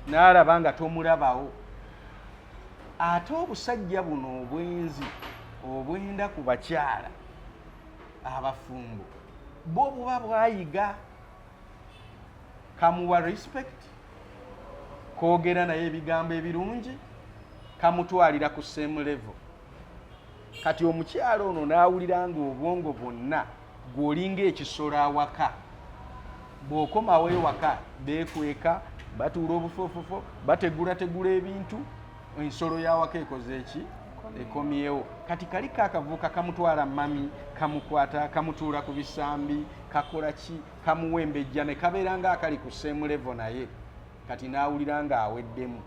n'alaba nga tomulabawo. Ate obusajja buno obwenzi obwenda ku bakyala abafumbo bo buba bwayiga. Kamuwa respect, koogera naye ebigambo ebirungi, kamutwalira ku same level. Kati omukyala ono n'awulira ng'obwongo bwonna gw'olinga ekisolo awaka, bw'okomawo ewaka beekweka, batuula obufoofofo, bategulategula ebintu, ensolo y'awaka ekoze eki? Ekomyewo. Kati kali kaakavuuka kamutwala mami, kamukwata, kamutuula ku bisambi, kakola ki, kamuwembejja, ne kabeera ng'akali ku same level naye. Kati n'awulira ng'aweddemu.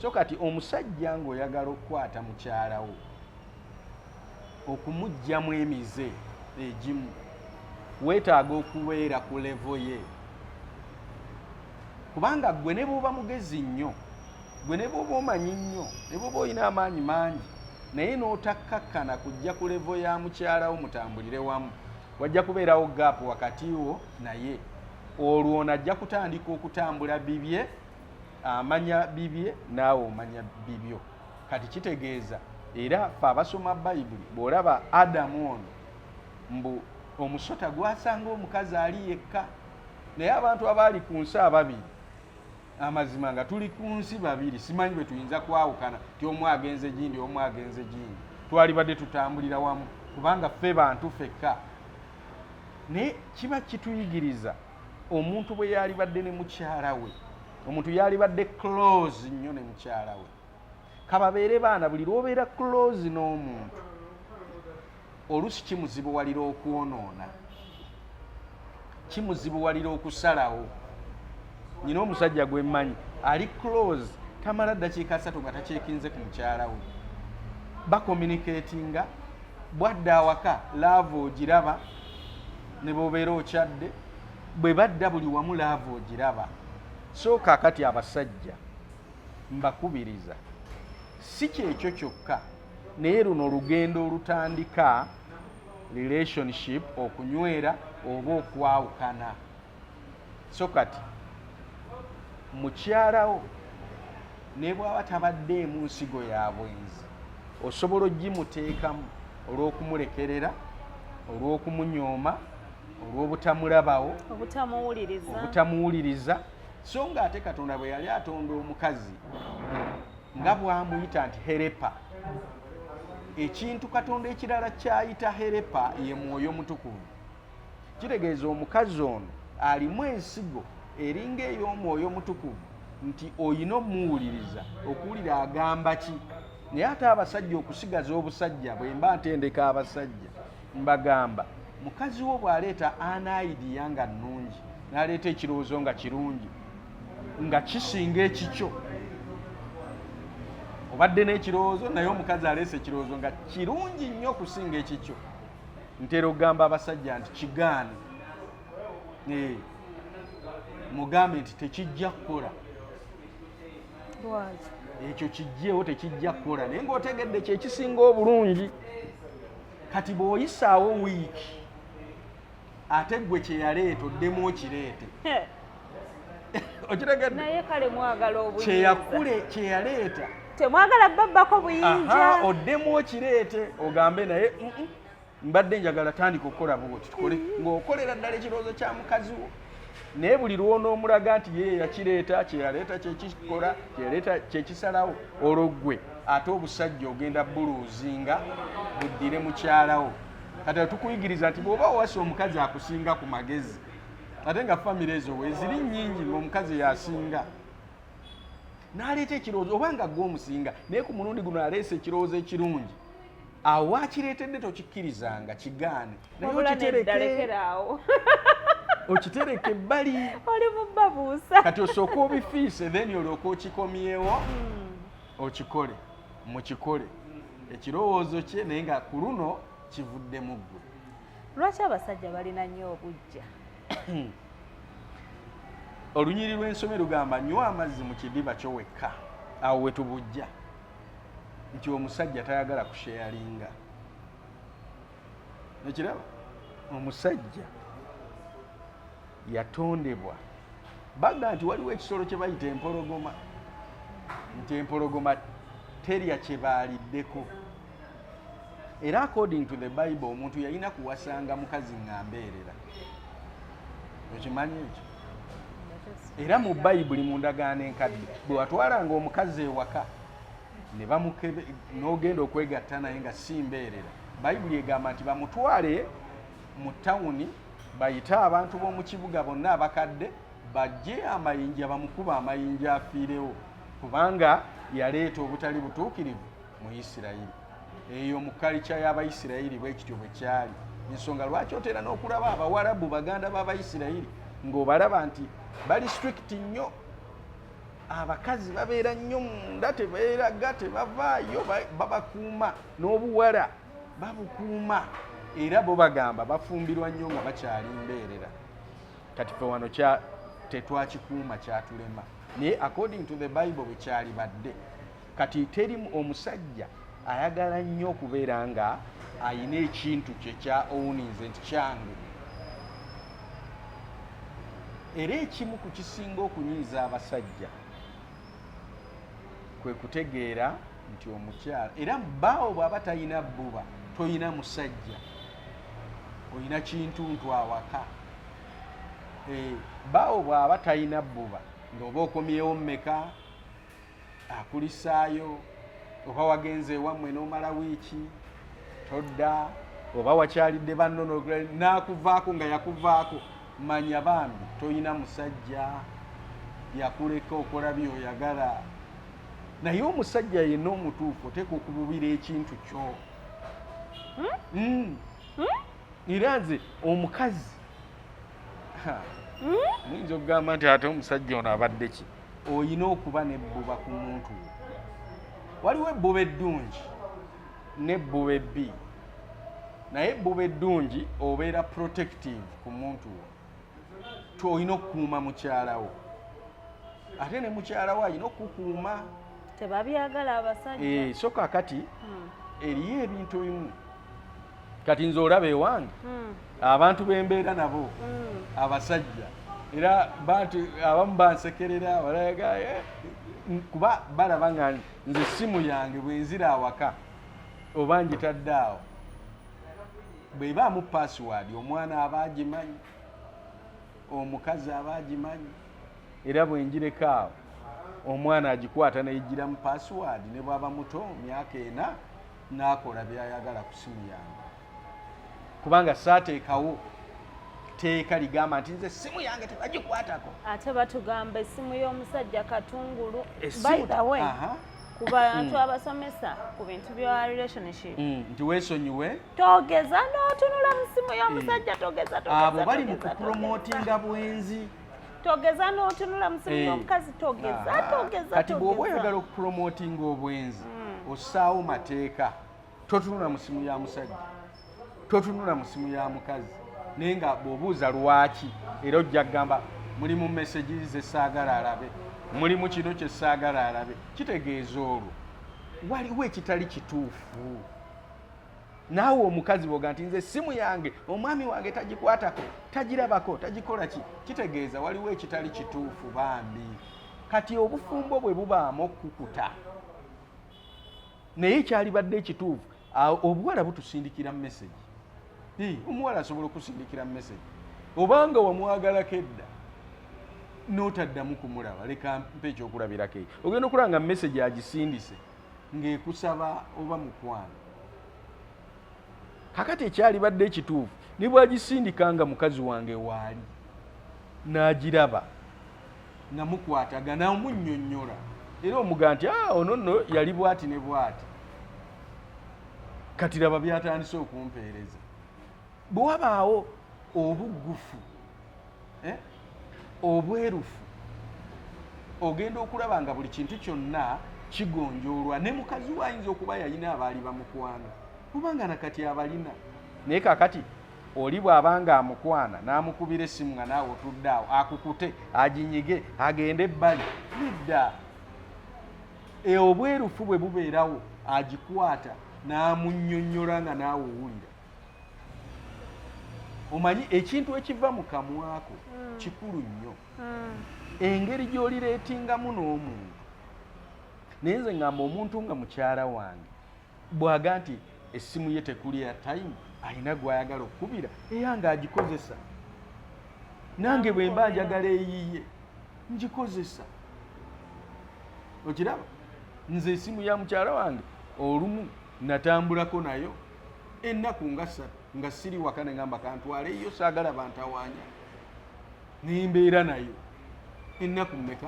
So kati omusajja ng'oyagala okukwata mukyalawo, okumuggyamu emize egimu, weetaaga okubeera ku level ye. Kubanga gwe ne bw'oba mugezi nnyo, gwe ne bw'oba omanyi nnyo, ne bw'oba olina amaanyi mangi, naye n'otakkakkana kujja ku level ya mukyalawo mutambulire wamu, wajja kubeerawo gaapu wakati wo naye. Olwo ono ajja kutandika okutambula bibye, amanya bibye, naawe omanya bibyo. Kati kitegeeza era ffe abasoma Bayibuli bw'olaba Adamu ono mbu omusota gwasanga omukazi ali yekka, naye abantu abaali ku nsi ababiri, amazima nga tuli ku nsi babiri, simanyi bwe tuyinza kwawukana ti omu agenze gindi omu agenze gindi, twalibadde tutambulira wamu kubanga ffe bantu fekka. Naye kiba kituyigiriza omuntu bwe yalibadde ne mukyala we, omuntu yalibadde close nnyo ne mukyala we. Kababeere baana, buli lw'obeera close n'omuntu oluusi kimuzibuwalira okwonoona, kimuzibuwalira okusalawo. Nyina omusajja gwe mmanyi ali close, tamala ddakiika 3 nga takyekinze ku mukyala we. Bakommunikatinga, bwadda awaka laavu ogiraba, ne bw'obeera okyadde, bwe badda buli wamu laavu ogiraba. So kaakati abasajja mbakubiriza, si kyekyo kyokka, naye luno olugendo olutandika relationship, okunywera oba okwawukana. So kati mukyalawo ne bw'aba tabaddeemu nsigo ya bwenzi, osobola ogimuteekamu olw'okumulekerera, olw'okumunyooma, olw'obutamulabawo, obutamuwuliriza. So ng'ate Katonda bwe yali atonda omukazi nga bw'amuyita nti herepa, ekintu Katonda ekirala kyayita herepa ye Mwoyo Mutukuvu. Kitegeeza omukazi ono alimu ensigo eringa ey'Omwoyo Mutukuvu, nti oyina omuwuliriza, okuwulira agamba ki. Naye ate abasajja okusigaza obusajja, bwe mba ntendeka abasajja mbagamba, mukazi wo bw'aleeta anaidiya nga nnungi, n'aleeta ekirowoozo nga kirungi, nga kisinga ekikyo, obadde n'ekirowoozo naye omukazi aleese ekirowoozo nga kirungi nnyo okusinga ekikyo, ntera okugamba abasajja nti kigaane, mugambe nti tekijja kukola. Ekyo kijjeewo tekijja kukola, naye ng'otegedde kyekisinga obulungi. Kati bw'oyisaawo wiiki, ate gwe kye yaleeta oddemu okireete. Okitegedde? Naye kale mwagala obuyinza. Kye yaleeta temwagala babbako buyinja. Oddemu okireete ogambe naye mbadde njagala tandika okukola bwoti tukole, ng'okolera ddala ekirowoozo kya mukazi wo. Naye buli lw'onoomulaga nti ye yakireeta, kye yaleeta kyekikola, kye yaleeta kyekisalawo, olwo ggwe ate obusajja ogenda buluuzinga buddire mukyalawo. Kati tukuyigiriza nti bw'oba owasa omukazi akusinga ku magezi, ate nga famire ezo weeziri nnyingi ng'omukazi yasinga, n'aleeta ekirowoozo oba nga gw'omusinga, naye ku mulundi guno aleese ekirowoozo ekirungi, awo wakireetedde tokikkirizanga, kigaane. Naye okitereke ebbali, oli mubbabuusa. Kati osooka obifiise, then olyoka okikomyewo, okikole, mukikole ekirowoozo kye, naye nga ku luno kivudde mu ggwe. lwaki abasajja balina nnyo obujja? Olunyiri lw'ensome lugamba nywa amazzi mu kidiba kyo wekka, awo we tubujja nti omusajja tayagala kusheyalinga. Nekiraba omusajja yatondebwa baga nti waliwo ekisolo kye bayita empologoma, nti empologoma terya kye baaliddeko. Era according to the Bible omuntu yalina kuwasanga mukazi ng'ambeerera. Okimanyi ekyo? Era mu Bayibuli mu ndagaano enkadde bwe watwalanga omukazi ewaka ne bamukebe n'ogenda okwegatta naye nga si mbeerera, Bayibuli egamba nti bamutwale mu tawuni bayite abantu b'omu kibuga bonna abakadde bajje amayinja bamukuba amayinja afiirewo, kubanga yaleeta obutali butuukirivu mu Isirayiri. Eyo mu kalica y'Abayisirayiri bwe kityo bwe kyali. Ensonga lwaki otera n'okulaba Abawarabu baganda b'Abayisirayiri ng'obalaba nti bali strict nnyo, abakazi babeera nnyo munda, tebeeraga, tebavaayo, babakuuma n'obuwala babukuuma, era bo bagamba bafumbirwa nnyo nga bakyali mbeerera. Kati fe wano tetwakikuuma kyatulema, naye according to the Bible bwe kyali badde. Kati teri omusajja ayagala nnyo okubeera nga ayina ekintu kye kya owninze nti kyange. Era ekimu ku kisinga okunyiiza abasajja kwe kutegeera nti omukyala, era bbaawo bw'aba talina bbuba, toyina musajja, oyina kintuntu awaka. Bbaawo bw'aba talina bbuba ng'oba okomyewo mmeka, akulisaayo, oba wagenze ewammwe n'omala wiiki todda, oba wakyalidde banno n'akuvaako nga yakuvaako, manya bambi toyina musajja, yakuleka okola by'oyagala. Naye omusajja yenna omutuufu oteeka okububira ekintu kyo. Era nze omukazi muyinza okugamba nti ate omusajja ono abadde ki? Oyina okuba n'ebbuba ku muntu wo. Waliwo ebbuba eddungi n'ebbuba ebbi, naye ebbuba eddungi obeera protective ku muntu wo. Olina okukuuma mukyala wo, ate ne mukyala wo alina okukuuma. Tebabyagala abasajja. So kakati eriyo ebintu ebimu kati nze olaba ewange abantu bembeera nabo abasajja, era bantu abamu bansekerera balaga kuba balaba nga nze simu yange bwenzira awaka oba ngitadde awo, bwebaamu password omwana aba agimanyi, omukazi aba agimanyi, era bwenjireko awo omwana agikwata neyigira mu password, ne bwaba muto myaka 4 n'akola byayagala ku simu yange, kubanga saateekawo teeka ligamba nti nze simu yange tebagikwatako. Ate batugamba essimu y'omusajja katungulu. By the way, ku bantu abasomesa ku bintu bya relationship nti weesonyiwe, togeza n'otunula mu simu y'omusajja, togeza. Abo bali mu kupromotinga bwenzi. Togeza n'otunula mu simu y'omukazi, togeza. Kati bw'oba oyagala okupromotinga obwenzi ossaawo mateeka, totunula mu simu ya musajja, totunula mu simu ya mukazi, naye nga bw'obuuza lwaki, era ojja kugamba muli mu messages ze saagala alabe, muli mu kino kye saagala alabe, kitegeeza olwo waliwo ekitali kituufu. Naawe omukazi bw'oga nti nze simu yange omwami wange tagikwatako, tagirabako, tagikola ki, kitegeeza waliwo ekitali kituufu bambi. Kati obufumbo bwe bubaamu okukuta, naye kyalibadde ekituufu, obuwala butusindikira mu message. Omuwala asobola okusindikira mu message, obanga wamwagalako edda n'otaddamu kumulaba, leka mpa ekyokulabirako eyo, ogenda okulaba nga message agisindise ng'ekusaba oba mukwano. Kakati ekyalibadde ekituufu ne bwagisindikanga mukazi wange waali n'agiraba nga mukwatagana omunnyonnyola, era omuga nti ono nno yali bwati ne bwati, kati raba byatandise okumpeereza. Bwe wabaawo obuggufu, obwerufu, ogenda okulaba nga buli kintu kyonna kigonjoolwa, ne mukazi we ayinza okuba yalina abaali bamukwana, kubanga nakati abalina. Naye kakati oli bw'abanga amukwana n'amukubira essimu nga naawe otudde awo akukute aginyige agende ebbali nedda obwerufu bwe bubeerawo agikwata n'amunnyonnyola nga naawe owulira. Omanyi ekintu ekiva mu kamwako kikulu nnyo, engeri gy'olireetingamu n'omuntu. Naye nze ngamba omuntu nga mukyala wange bw'aga nti essimu ye tekuli ya time alina gw'ayagala okukubira eyange agikozesa, nange bwe mba njagala eyiye ngikozesa. Okiraba, nze essimu ya mukyala wange olumu natambulako nayo ennaku nga ssatu nga siri waka ne ngamba kantwaleyo saagala bantawaanya, nembeera nayo ennaku mmeka,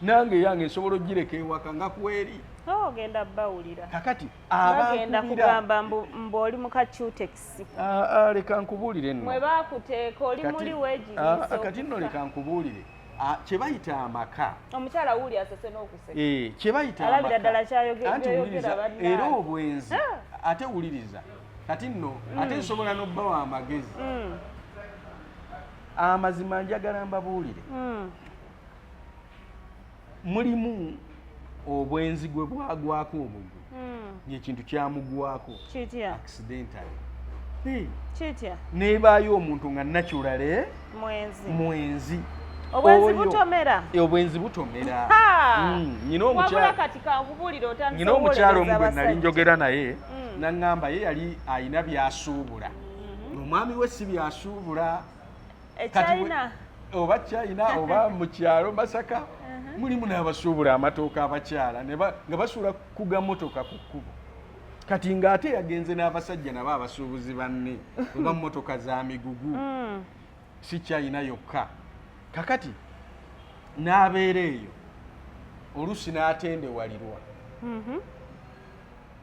nange yange nsobola ogireka ewaka nga kweri ogenda bawulira kakati bagenda kugamba mbu oli mu kacutekisi. Leka nkubuulire nno mwe baakuteeka oli muli weegiriisa kati nno leka nkubuulire kye bayita amaka. Omukyala wuuli asese n'okuseka kye bayita alabira ddala kyayogera bannaye era obwenzi ate wuliriza kati nno ate nsobola n'obba wa magezi. Amazima njagala mbabuulire mulimu obwenzi gwe bwagwako obugu ng'ekintu kyamugwako accidentally kitya nebaayo omuntu nga naturale mwenzi. Obwenzi butomera. Nyina omukyalo omu gwe nali njogera naye naŋŋamba ye yali ayina byasuubula, omwami we si byasuubula oba China oba mu kyalo Masaka mulimu n'abasuubula amatooka abakyala nga basuula ku gamotoka ku kkubo. Kati ng'ate yagenze n'abasajja nabo abasuubuzi banne oba mmotoka za migugu, si China yokka. Kakati n'abeera eyo oluusi n'atendewalirwa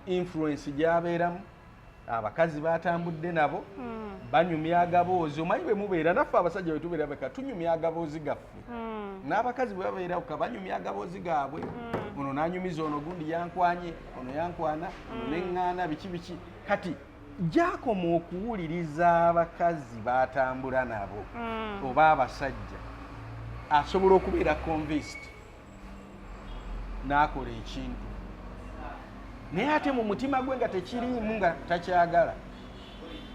influence gy'abeeramu, abakazi batambudde nabo banyumya agaboozi. Omanyi bwe mubeera naffe abasajja bwe tubeera beka tunyumya agaboozi gaffe, n'abakazi bwe babeerawo ka banyumya agaboozi gaabwe. Ono n'anyumiza ono, gundi yankwanye, ono yankwana, ono neŋŋaana, biki biki. Kati gy'akoma okuwuliriza abakazi batambula nabo oba abasajja, asobola okubeera convinced n'akola ekintu, naye ate mu mutima gwe nga tekiriimu, nga takyagala.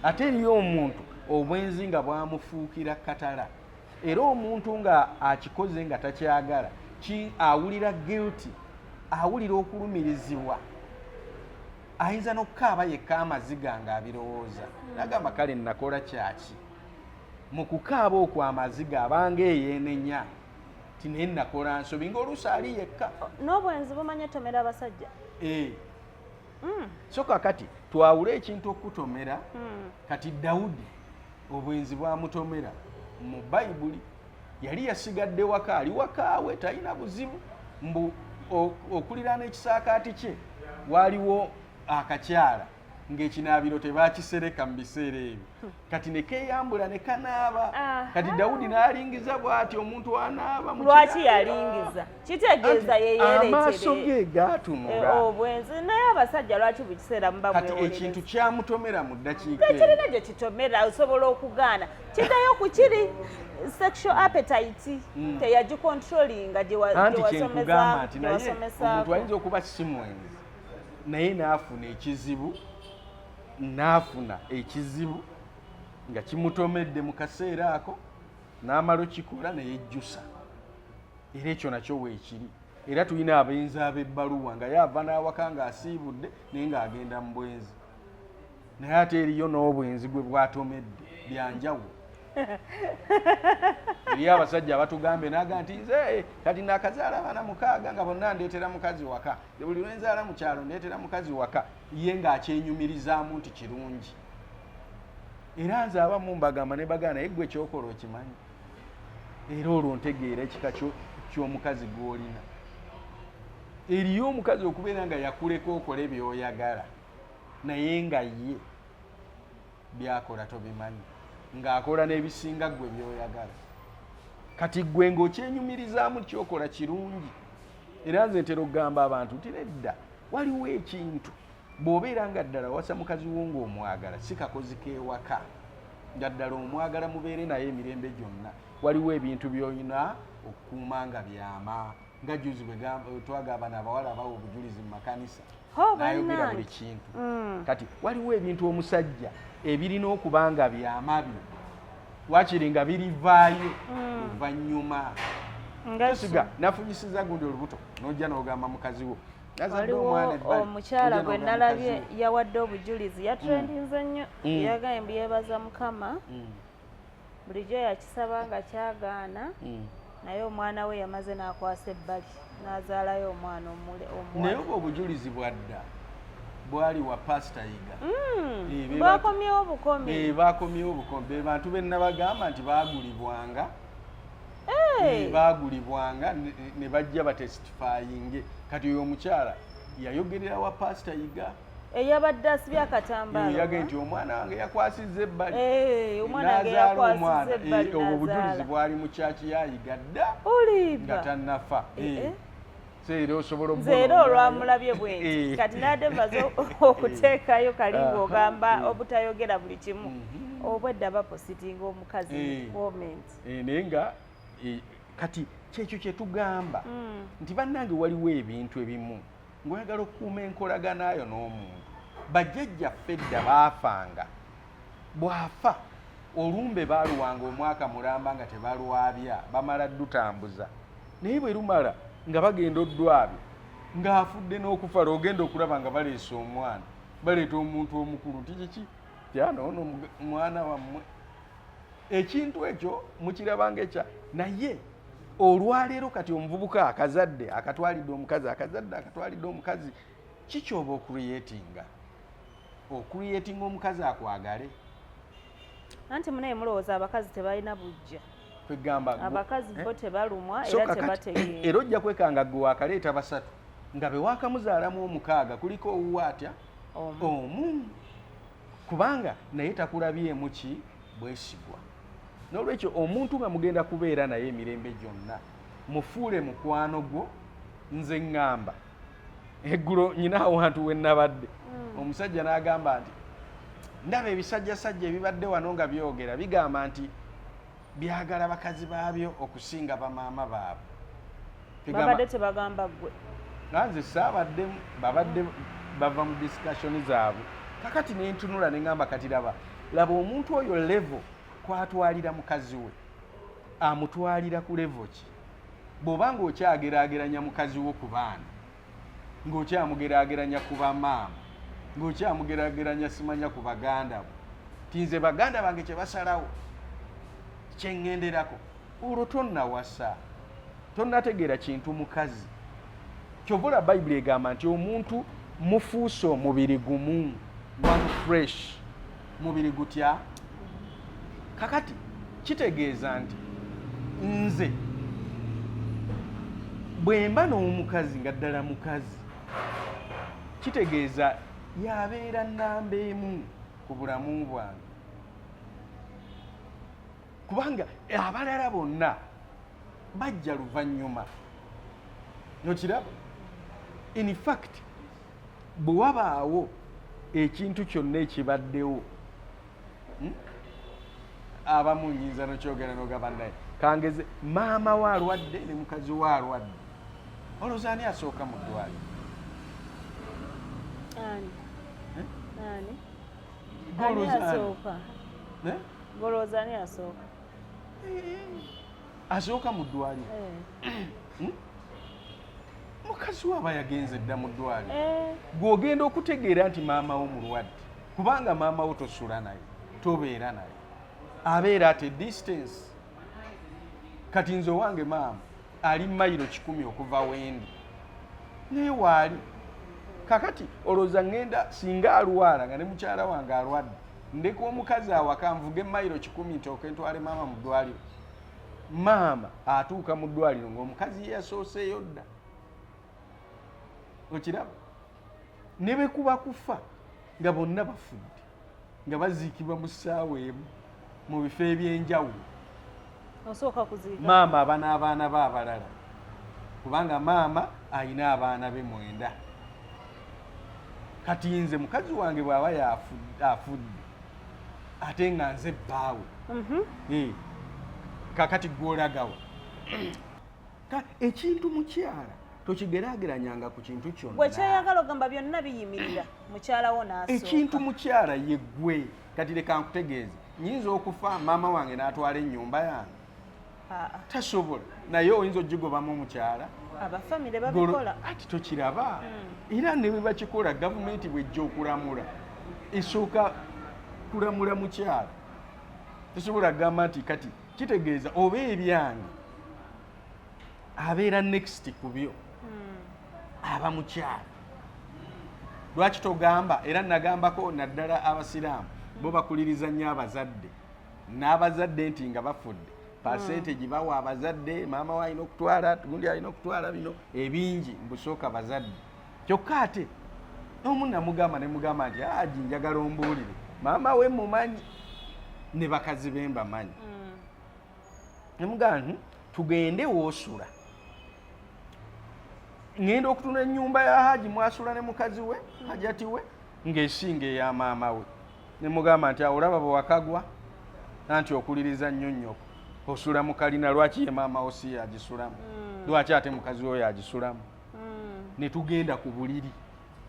Ate eriyo omuntu obwenzi nga bwamufuukira katala, era omuntu nga akikoze nga takyagala awulira guilty, awulira okulumirizibwa, ayinza n'okukaaba yekka amaziga nga abirowooza. Nagamba kale nakola kyaki? Mu kukaaba okwo amaziga abanga eyeenenya ti naye nakola nsobi, ng'oluusi ali yekka. N'obwenzi bumanye tomera abasajja. So kakati twawule ekintu okutomera. Kati Dawudi obwenzi bwamutomera mu Bayibuli yali yasigadde waka, ali wakaawe talina buzibu, mbu okuliraana ekisaakaati kye waaliwo akakyala ng'ekinaabiro tebakisereka mu biseera ebyo. Kati ne keeyambula ne kanaaba. Kati Dawudi n'alingiza bw'ati, omuntu anaaba mu lwaki yalingiza? Kitegeeza ye yeereetere amaaso ge gaatunula obwenzi. Naye abasajja lwaki buli kiseera muba mwewolereza? Kati ekintu kyamutomera mu ddakiika tekirina gye kitomera, osobola okugaana. Kiddayo ku kiri sexual appetite teyagikontrolinga gye wasomesa nti naye omuntu ayinza okuba si mwenzi naye n'afuna ekizibu nga kimutomedde mu kaseera ako, n'amala okikola ne yejjusa. Era ekyo nakyo weekiri. Era tulina abayinza ab'ebbaluwa nga yaava n'awaka ng'asiibudde naye ng'agenda mu bwenzi, naye ate eriyo n'obwenzi gwe bwatomedde, byanjawulo. Eriyo abasajja abatugambe n'aga nti nze kati nakazaala abaana 6 nga bonna ndeetera mukazi waka, buli lwe nzaala mu kyalo ndeetera mukazi waka, ye ng'akyenyumirizaamu nti kirungi. Era nze abamu mbagamba ne bagana naye ggwe ekyokola okimanyi, era olwo ntegeera ekika ky'omukazi gw'olina. Eriyo omukazi okubeera nga yakuleka okola by'oyagala naye nga ye byakola tobimanyi, ng'akola n'ebisinga ggwe by'oyagala. Kati ggwe ng'okyenyumirizaamu kyokola kirungi. Era nze ntera okugamba abantu nti nedda, waliwo ekintu bw'obeera nga ddala wasa mukazi wo ng'omwagala, si kakozi k'ewaka, nga ddala omwagala mubeere naye emirembe gyonna waliwo ebintu by'olina okukuuma nga byama nga juzi bwe twagamba n'abawala abawa obujulizi mu makanisa n'ayogera buli kintu kati waliwo ebintu omusajja ebirina okuba nga byama byo wakiri nga birivaayo oluvannyuma siga nafunyisiza gundi olubuto n'ojja n'ogamba mukazi wo waliwo omukyala gwe nalabye yawadde obujulizi yatrendinze nnyo yagambye yeebaza mukama bulijjo yakisaba nga kyagaana naye omwana we yamaze n'akwasa ebbali n'azaalayo omwana naye oba obujulizi bwadda bwali wa pasita yiga bakomyewo bukomi bakomyewo bukomi be bantu be nabagamba nti baagulibwanga ne bajja batestifyinge kati oyo omukyala yayogerera wa pasita yiga eyabadde asibye akatambaalo yage nti omwana wange yakwasizza ebbali n'azaala omwana obwo bujulizi bwali mu kyaki yayiga dda nga tannafa seera osobola nzeera olwamulabye bwenti kati n'adde maze okuteekayo kalinga ogamba obutayogera buli kimu obwedda bapositinga omukazi comment naye nga kati kyekyo kyetugamba nti bannange waliwo ebintu ebimu ng'oyagala okukuuma enkolaganayo n'omuntu bajjajjaffe edda baafanga bw'afa olumbe baaluwanga omwaka mulamba nga tebalwabya bamala ddutambuza naye bwe lumala nga bagenda oddwabyo ng'afudde n'okufa lw'ogenda okulaba nga baleese omwana baleeta omuntu omukulu nti kiki tyanono mwana wammwe ekintu ekyo mukirabanga ekya naye olwaleero kati omuvubuka akazadde akatwalidde omukazi akazadde akatwalidde omukazi kikyoba okuriyetinga omukazi akwagale anti munaye mulowooza abakazi tebalina bujja kwegamba abakazi bo tebalumwa era tebategeera era ojja kwekanga gwe wakaleeta basatu nga be wakamuzaalamu omukaaga kuliko owuwe atya omu kubanga naye takulabyemu ki bwesigwa n'olwekyo omuntu nga mugenda kubeera naye emirembe gyonna mufuule mukwano gwo nze ŋŋamba eggulo nyina awantu we nnabadde omusajja n'agamba nti ndaba ebisajjasajja ebibadde wano nga byogera bigamba nti byagala bakazi baabyo okusinga bamaama baabwe babadde tebagamba ggwe nze saabaddemu babadde bava mu discussion zaabwe kakati nentunula neŋŋamba kati laba omuntu oyo level kwatwalira mukazi we amutwalira ku level ki bw'oba ng'okyageraageranya mukazi wo ku baana ng'okyamugeraageranya ku bamaama ng'okyamugeraageranya simanya ku baganda bo tinze baganda bange kye basalawo kyeŋŋenderako olwo tonnawasa tonnategeera kintu mukazi kyovula bayibuli egamba nti omuntu mufuuse omubiri gumu one fresh mubiri gutya kakati kitegeeza nti nze bwe mba n'omukazi nga ddala mukazi kitegeeza yabeera nnamba emu ku bulamu bwange kubanga abalala bonna bajja luvannyuma nokiraba in fact bwe wabaawo ekintu kyonna ekibaddewo abamu nyinza nokyogera nogamba naye kangeze maama we alwadde ne mukazi we alwadde olowooza ani asooka mu ddwaliro golowooza ani asooka asooka mu ddwaliro mukazi we aba yagenze dda mu ddwaliro gw'ogenda okutegeera nti maama wo mulwadde kubanga maama wo tosula naye tobeera naye abeera ate distance kati nze owange maama ali mayiro 100 okuva wendi naye waali kakati olowooza ŋŋenda singa alwala nga ne mukyala wange alwadde ndeka omukazi awaka nvuge mayiro 100 ntooke ntwale maama mu ddwaliro maama atuuka mu ddwaliro ng'omukazi ye yasooseeyo dda okiraba ne bwe kuba kufa nga bonna bafudde nga baziikibwa mu ssaawa emu mu bifo ebyenjawulo osooka kuziika maama aba n'abaana be abalala kubanga maama alina abaana be 9 kati nze mukazi wange bw'aba afudde ate nga nze bbaawe kakati gwolagawo ekintu mukyala tokigeraageranyanga ku kintu kyonna bwe kyeyagala ogamba byonna biyimirira mukyalawo n'asooka ekintu mukyala ye ggwe kati leka nkutegeeze nyinza okufa maama wange n'atwala ennyumba yange tasobola naye oyinza ogigobamu omukyala abafamire babikola ati tokiraba era ne bwe bakikola gavumenti bwejja okulamula esooka kulamula mukyala tosobola kugamba nti kati kitegeeza oba ebyange abeera next ku byo aba mukyala lwaki togamba era nagambako naddala abasiraamu bo bakuliriza nnyo abazadde n'abazadde nti nga bafudde percentage bawa abazadde maama we alina okutwala gundi alina okutwala bino ebingi mbusooka bazadde kyokka ate omu namugamba ne mugamba nti aji njagala ombuulire maama we mumanyi ne bakazi be mbamanyi ne mugamba tugende woosula ngenda okutunda ennyumba ya haji mwasula ne mukazi we hajati we ng'esinga eya maama we ne mugamba nti olaba bwe wakagwa nanti okuliriza nnyo nnyoko osula mu kalina lwaki ye maama wo si yagisulamu lwaki ate mukazi we yagisulamu ne tugenda ku buliri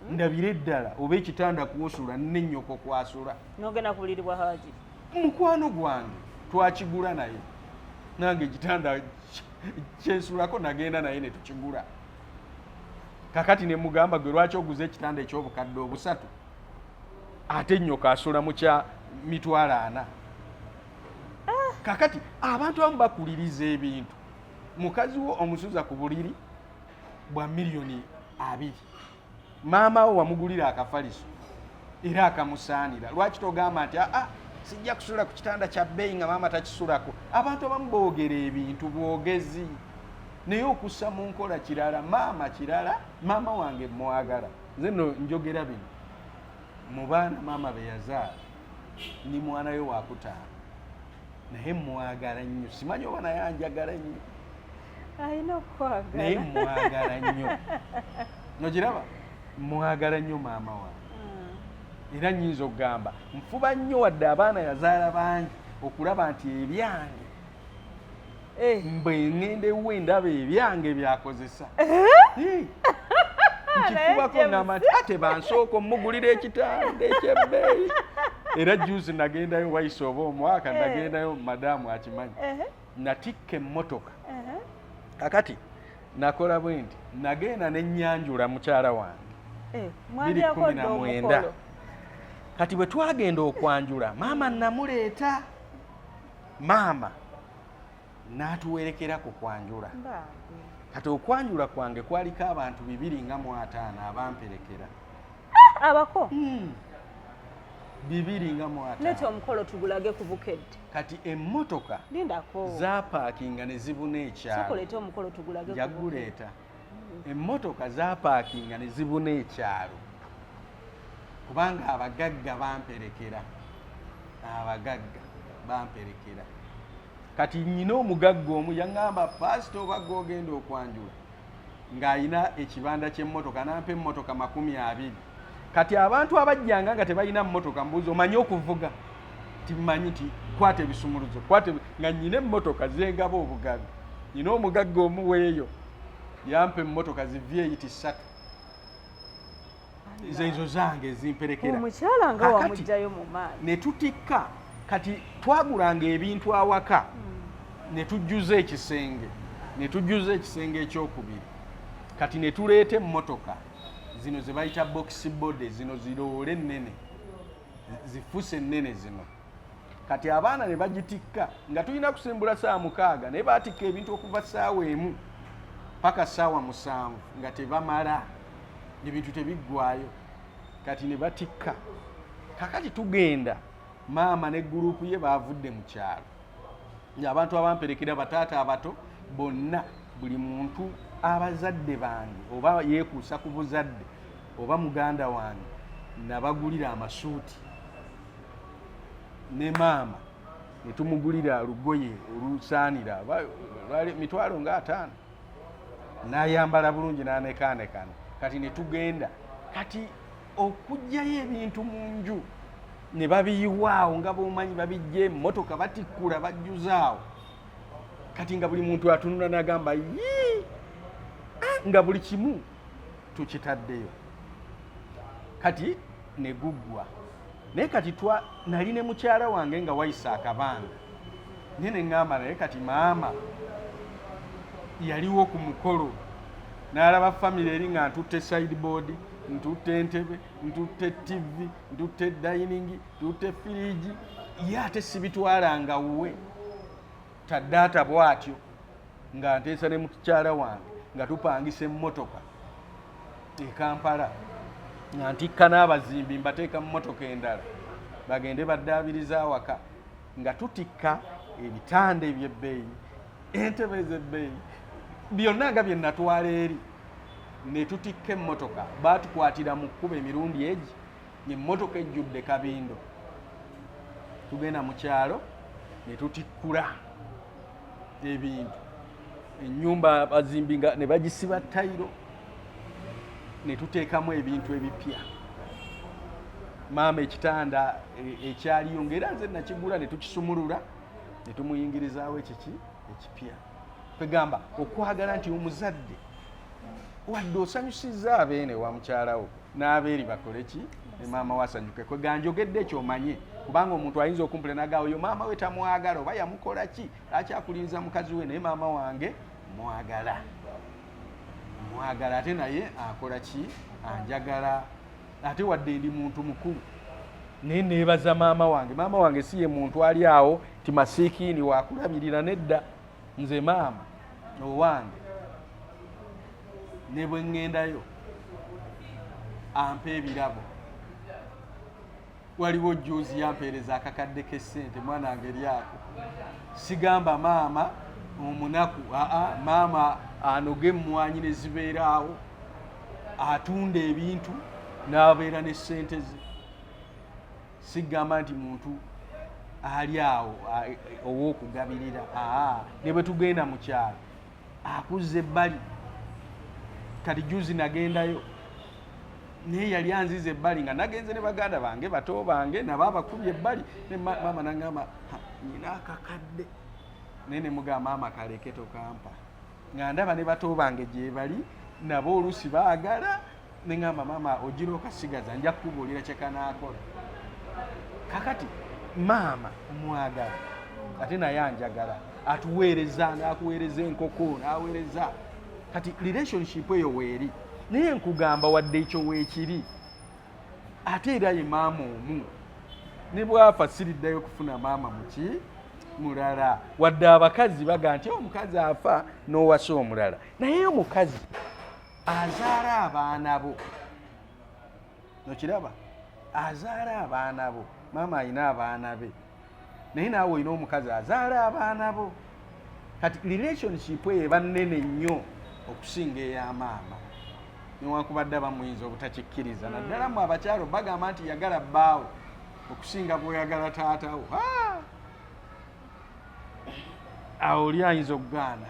ndabire eddala oba ekitanda kuwosula ne nnyoko kwasula n'ogenda ku buliri bwa haji mukwano gwange twakigula naye nange ekitanda kyensulako nagenda naye ne tukigula kakati ne mugamba gwe lwaki oguze ekitanda eky'obukadde obusatu ate nnyoko asula mu kya mitwalo 4 kakati abantu abamu bakuliriza ebintu mukazi wo omusuza ku buliri bwa miliyoni 2 maama wo wamugulira akafaliso era akamusaanira lwaki togamba nti sijja kusula ku kitanda kya bbeeyi nga maama takisulako abantu abamu boogera ebintu bwogezi naye okussa mu nkola kirala maama wange mwagala nze no njogera bino mu baana maama be yazaala ni mwana we wakutaano naye mwagala nnyo simanyi oba naye anjagala nnyo alina okwagala naye mwagala nnyo nogiraba mwagala nnyo maama wange era nnyinza okugamba nfuba nnyo wadde abaana yazaala bangi okulaba nti ebyange mbwe ngende we ndaba ebyange byakozesa nkifubako ngamba nti ate bansooka omugulira ekitanda ekyebbeeyi era juzi nagendayo wayise oba omwaka nagendayo madaamu akimanyi natikka emmotoka kakati nakola bwe nti nagenda nenyanjula mukyala wange 2019 kati bwe twagenda okwanjula maama namuleeta maama n'atuwerekera ku kwanjula kati okwanjula kwange kwaliko abantu 205 abamperekera abako 205 leta omukolo tugulage ku bukedde kati emmotoka lindako zapaakinga ne zibuna ekyalo sokoleta omukolo tugulage ku yaguleeta emmotoka zapaakinga ne zibuna ekyalo kubanga abagagga bamperekera kati nyina omugagga omu yaŋŋamba paasita oba gogenda okwanjula ng'ayina ekibanda ky'emmotoka nampa emmotoka 20 kati abantu abajjanga nga tebalina mmotoka mbuuzi omanyi okuvuga timanyi nti kwata ebisumuluzo nga nyina emmotoka zengaba obugagga nyina omugagga omu weeyo yampa emmotoka zivyeyiti 3 zezo zange zimperekera omukyala nga wamugjayo mu maanyi ne tutikka kati twagulanga ebintu awaka ne tujjuza ekisenge ekyokubiri kati ne tuleeta emmotoka zino ze bayita box body zino ziroole nnene zifuse nnene zino kati abaana ne bagitikka nga tulina kusimbula ssaawa 6 naye baatikka ebintu okuva ssaawa 1 paka ssaawa 7 nga tebamala ebintu tebiggwayo kati ne batikka kakati tugenda maama ne gurupu ye baavudde mu kyalo abantu abamperekera bataata abato bonna buli muntu abazadde bange oba yeekuusa ku buzadde oba muganda wange nabagulira amasuuti ne maama ne tumugulira lugoye olusaanira mitwalo nga 5 n'ayambala bulungi n'anekaanekana kati ne tugenda kati okuggyayo ebintu mu nju ne babiyiwaawo nga bwomanyi babijja emmotoka batikkula bajjuzaawo kati nga buli muntu atunula n'agamba yii nga buli kimu tukitaddeyo kati ne guggwa naye kati nali ne mukyala wange nga wayisa akabanga naye ne ŋŋamba naye kati maama yaliwo ku mukolo n'alaba famire eri nga ntutte sideboard ntutte entebe ntutte tv ntutte dining ntutte firiji ye ate sibitwalanga wuwe taddaata bw'atyo nga nteesa ne mukyala wange nga tupangisa emmotoka e Kampala nga ntikka n'abazimbi mbateeka mu mmotoka endala bagende baddaabiriza awaka nga tutikka ebitanda eby'ebbeeyi entebe ez'ebbeeyi byonna nga bye natwala eri ne tutikka emmotoka baatukwatira mu kkuba emirundi egi emmotoka ejjudde kabindo tugenda mu kyalo ne tutikkula ebintu ennyumba bazimbi nga ne bagisiba tayiro ne tuteekamu ebintu ebipya maama ekitanda ekyaliyo ng'era nze nakigula ne tukisumulula ne tumuyingirizaawo ekiki ekipya kwegamba okwagala nti omuzadde wadde osanyusizza abeene wa mukyalawo n'abeeri bakole ki ne maama wasanyuke kwega njogedde ekyomanye kubanga omuntu ayinza okumpula nagaawo oyo maama we tamwagala oba yamukola ki akyakuliriza mukazi we naye maama wange mwagala ate naye akola ki anjagala ate wadde ndi muntu mukulu naye neebaza maama wange si ye muntu ali awo ti masiikiini wakulabirira nedda nze maama owange ne bwe ŋŋendayo ampa ebirabo waliwo juuzi yampeereza akakadde k'essente mwana wange eryako sigamba maama omunaku maama anoge emmwanyi ne zibeeraawo atunda ebintu n'abeera ne ssente ze sigamba nti muntu ali awo ow'okugabirira ne bwe tugenda mu kyalo akuzza ebbali kati juuzi nagendayo naye yali anziza ebbali nga nagenze ne baganda bange bato bange nabo abakubye ebbali ne maama naŋŋamba nyina akakadde naye ne mugamba maama kaleke tokampa nga ndaba ne bato bange gye bali nabo oluusi baagala ne ŋŋamba maama ogira okasigaza nja kukubuulira kye kanaakola kakati maama mwagala ate naye anjagala atuweereza n'akuweereza enkoko n'aweereza kati relationship eyo weeri naye nkugamba wadde ekyo weekiri ate era ye maama omu ne bwafa siriddayo kufuna maama muki mulala wadde abakazi baga nti omukazi afa n'owasa omulala naye omukazi azaala abaana bo nokiraba azaala abaana bo maama alina abaana be naye naawe olina omukazi azaala abaana bo kati relationship eyo eba nnene nnyo okusinga ey'amaama newankubadde abamuyinza obutakikkiriza naddala mu abakyalo bagamba nti yagala bbaawe okusinga bw'oyagala taatawo awo oli ayinza okugaana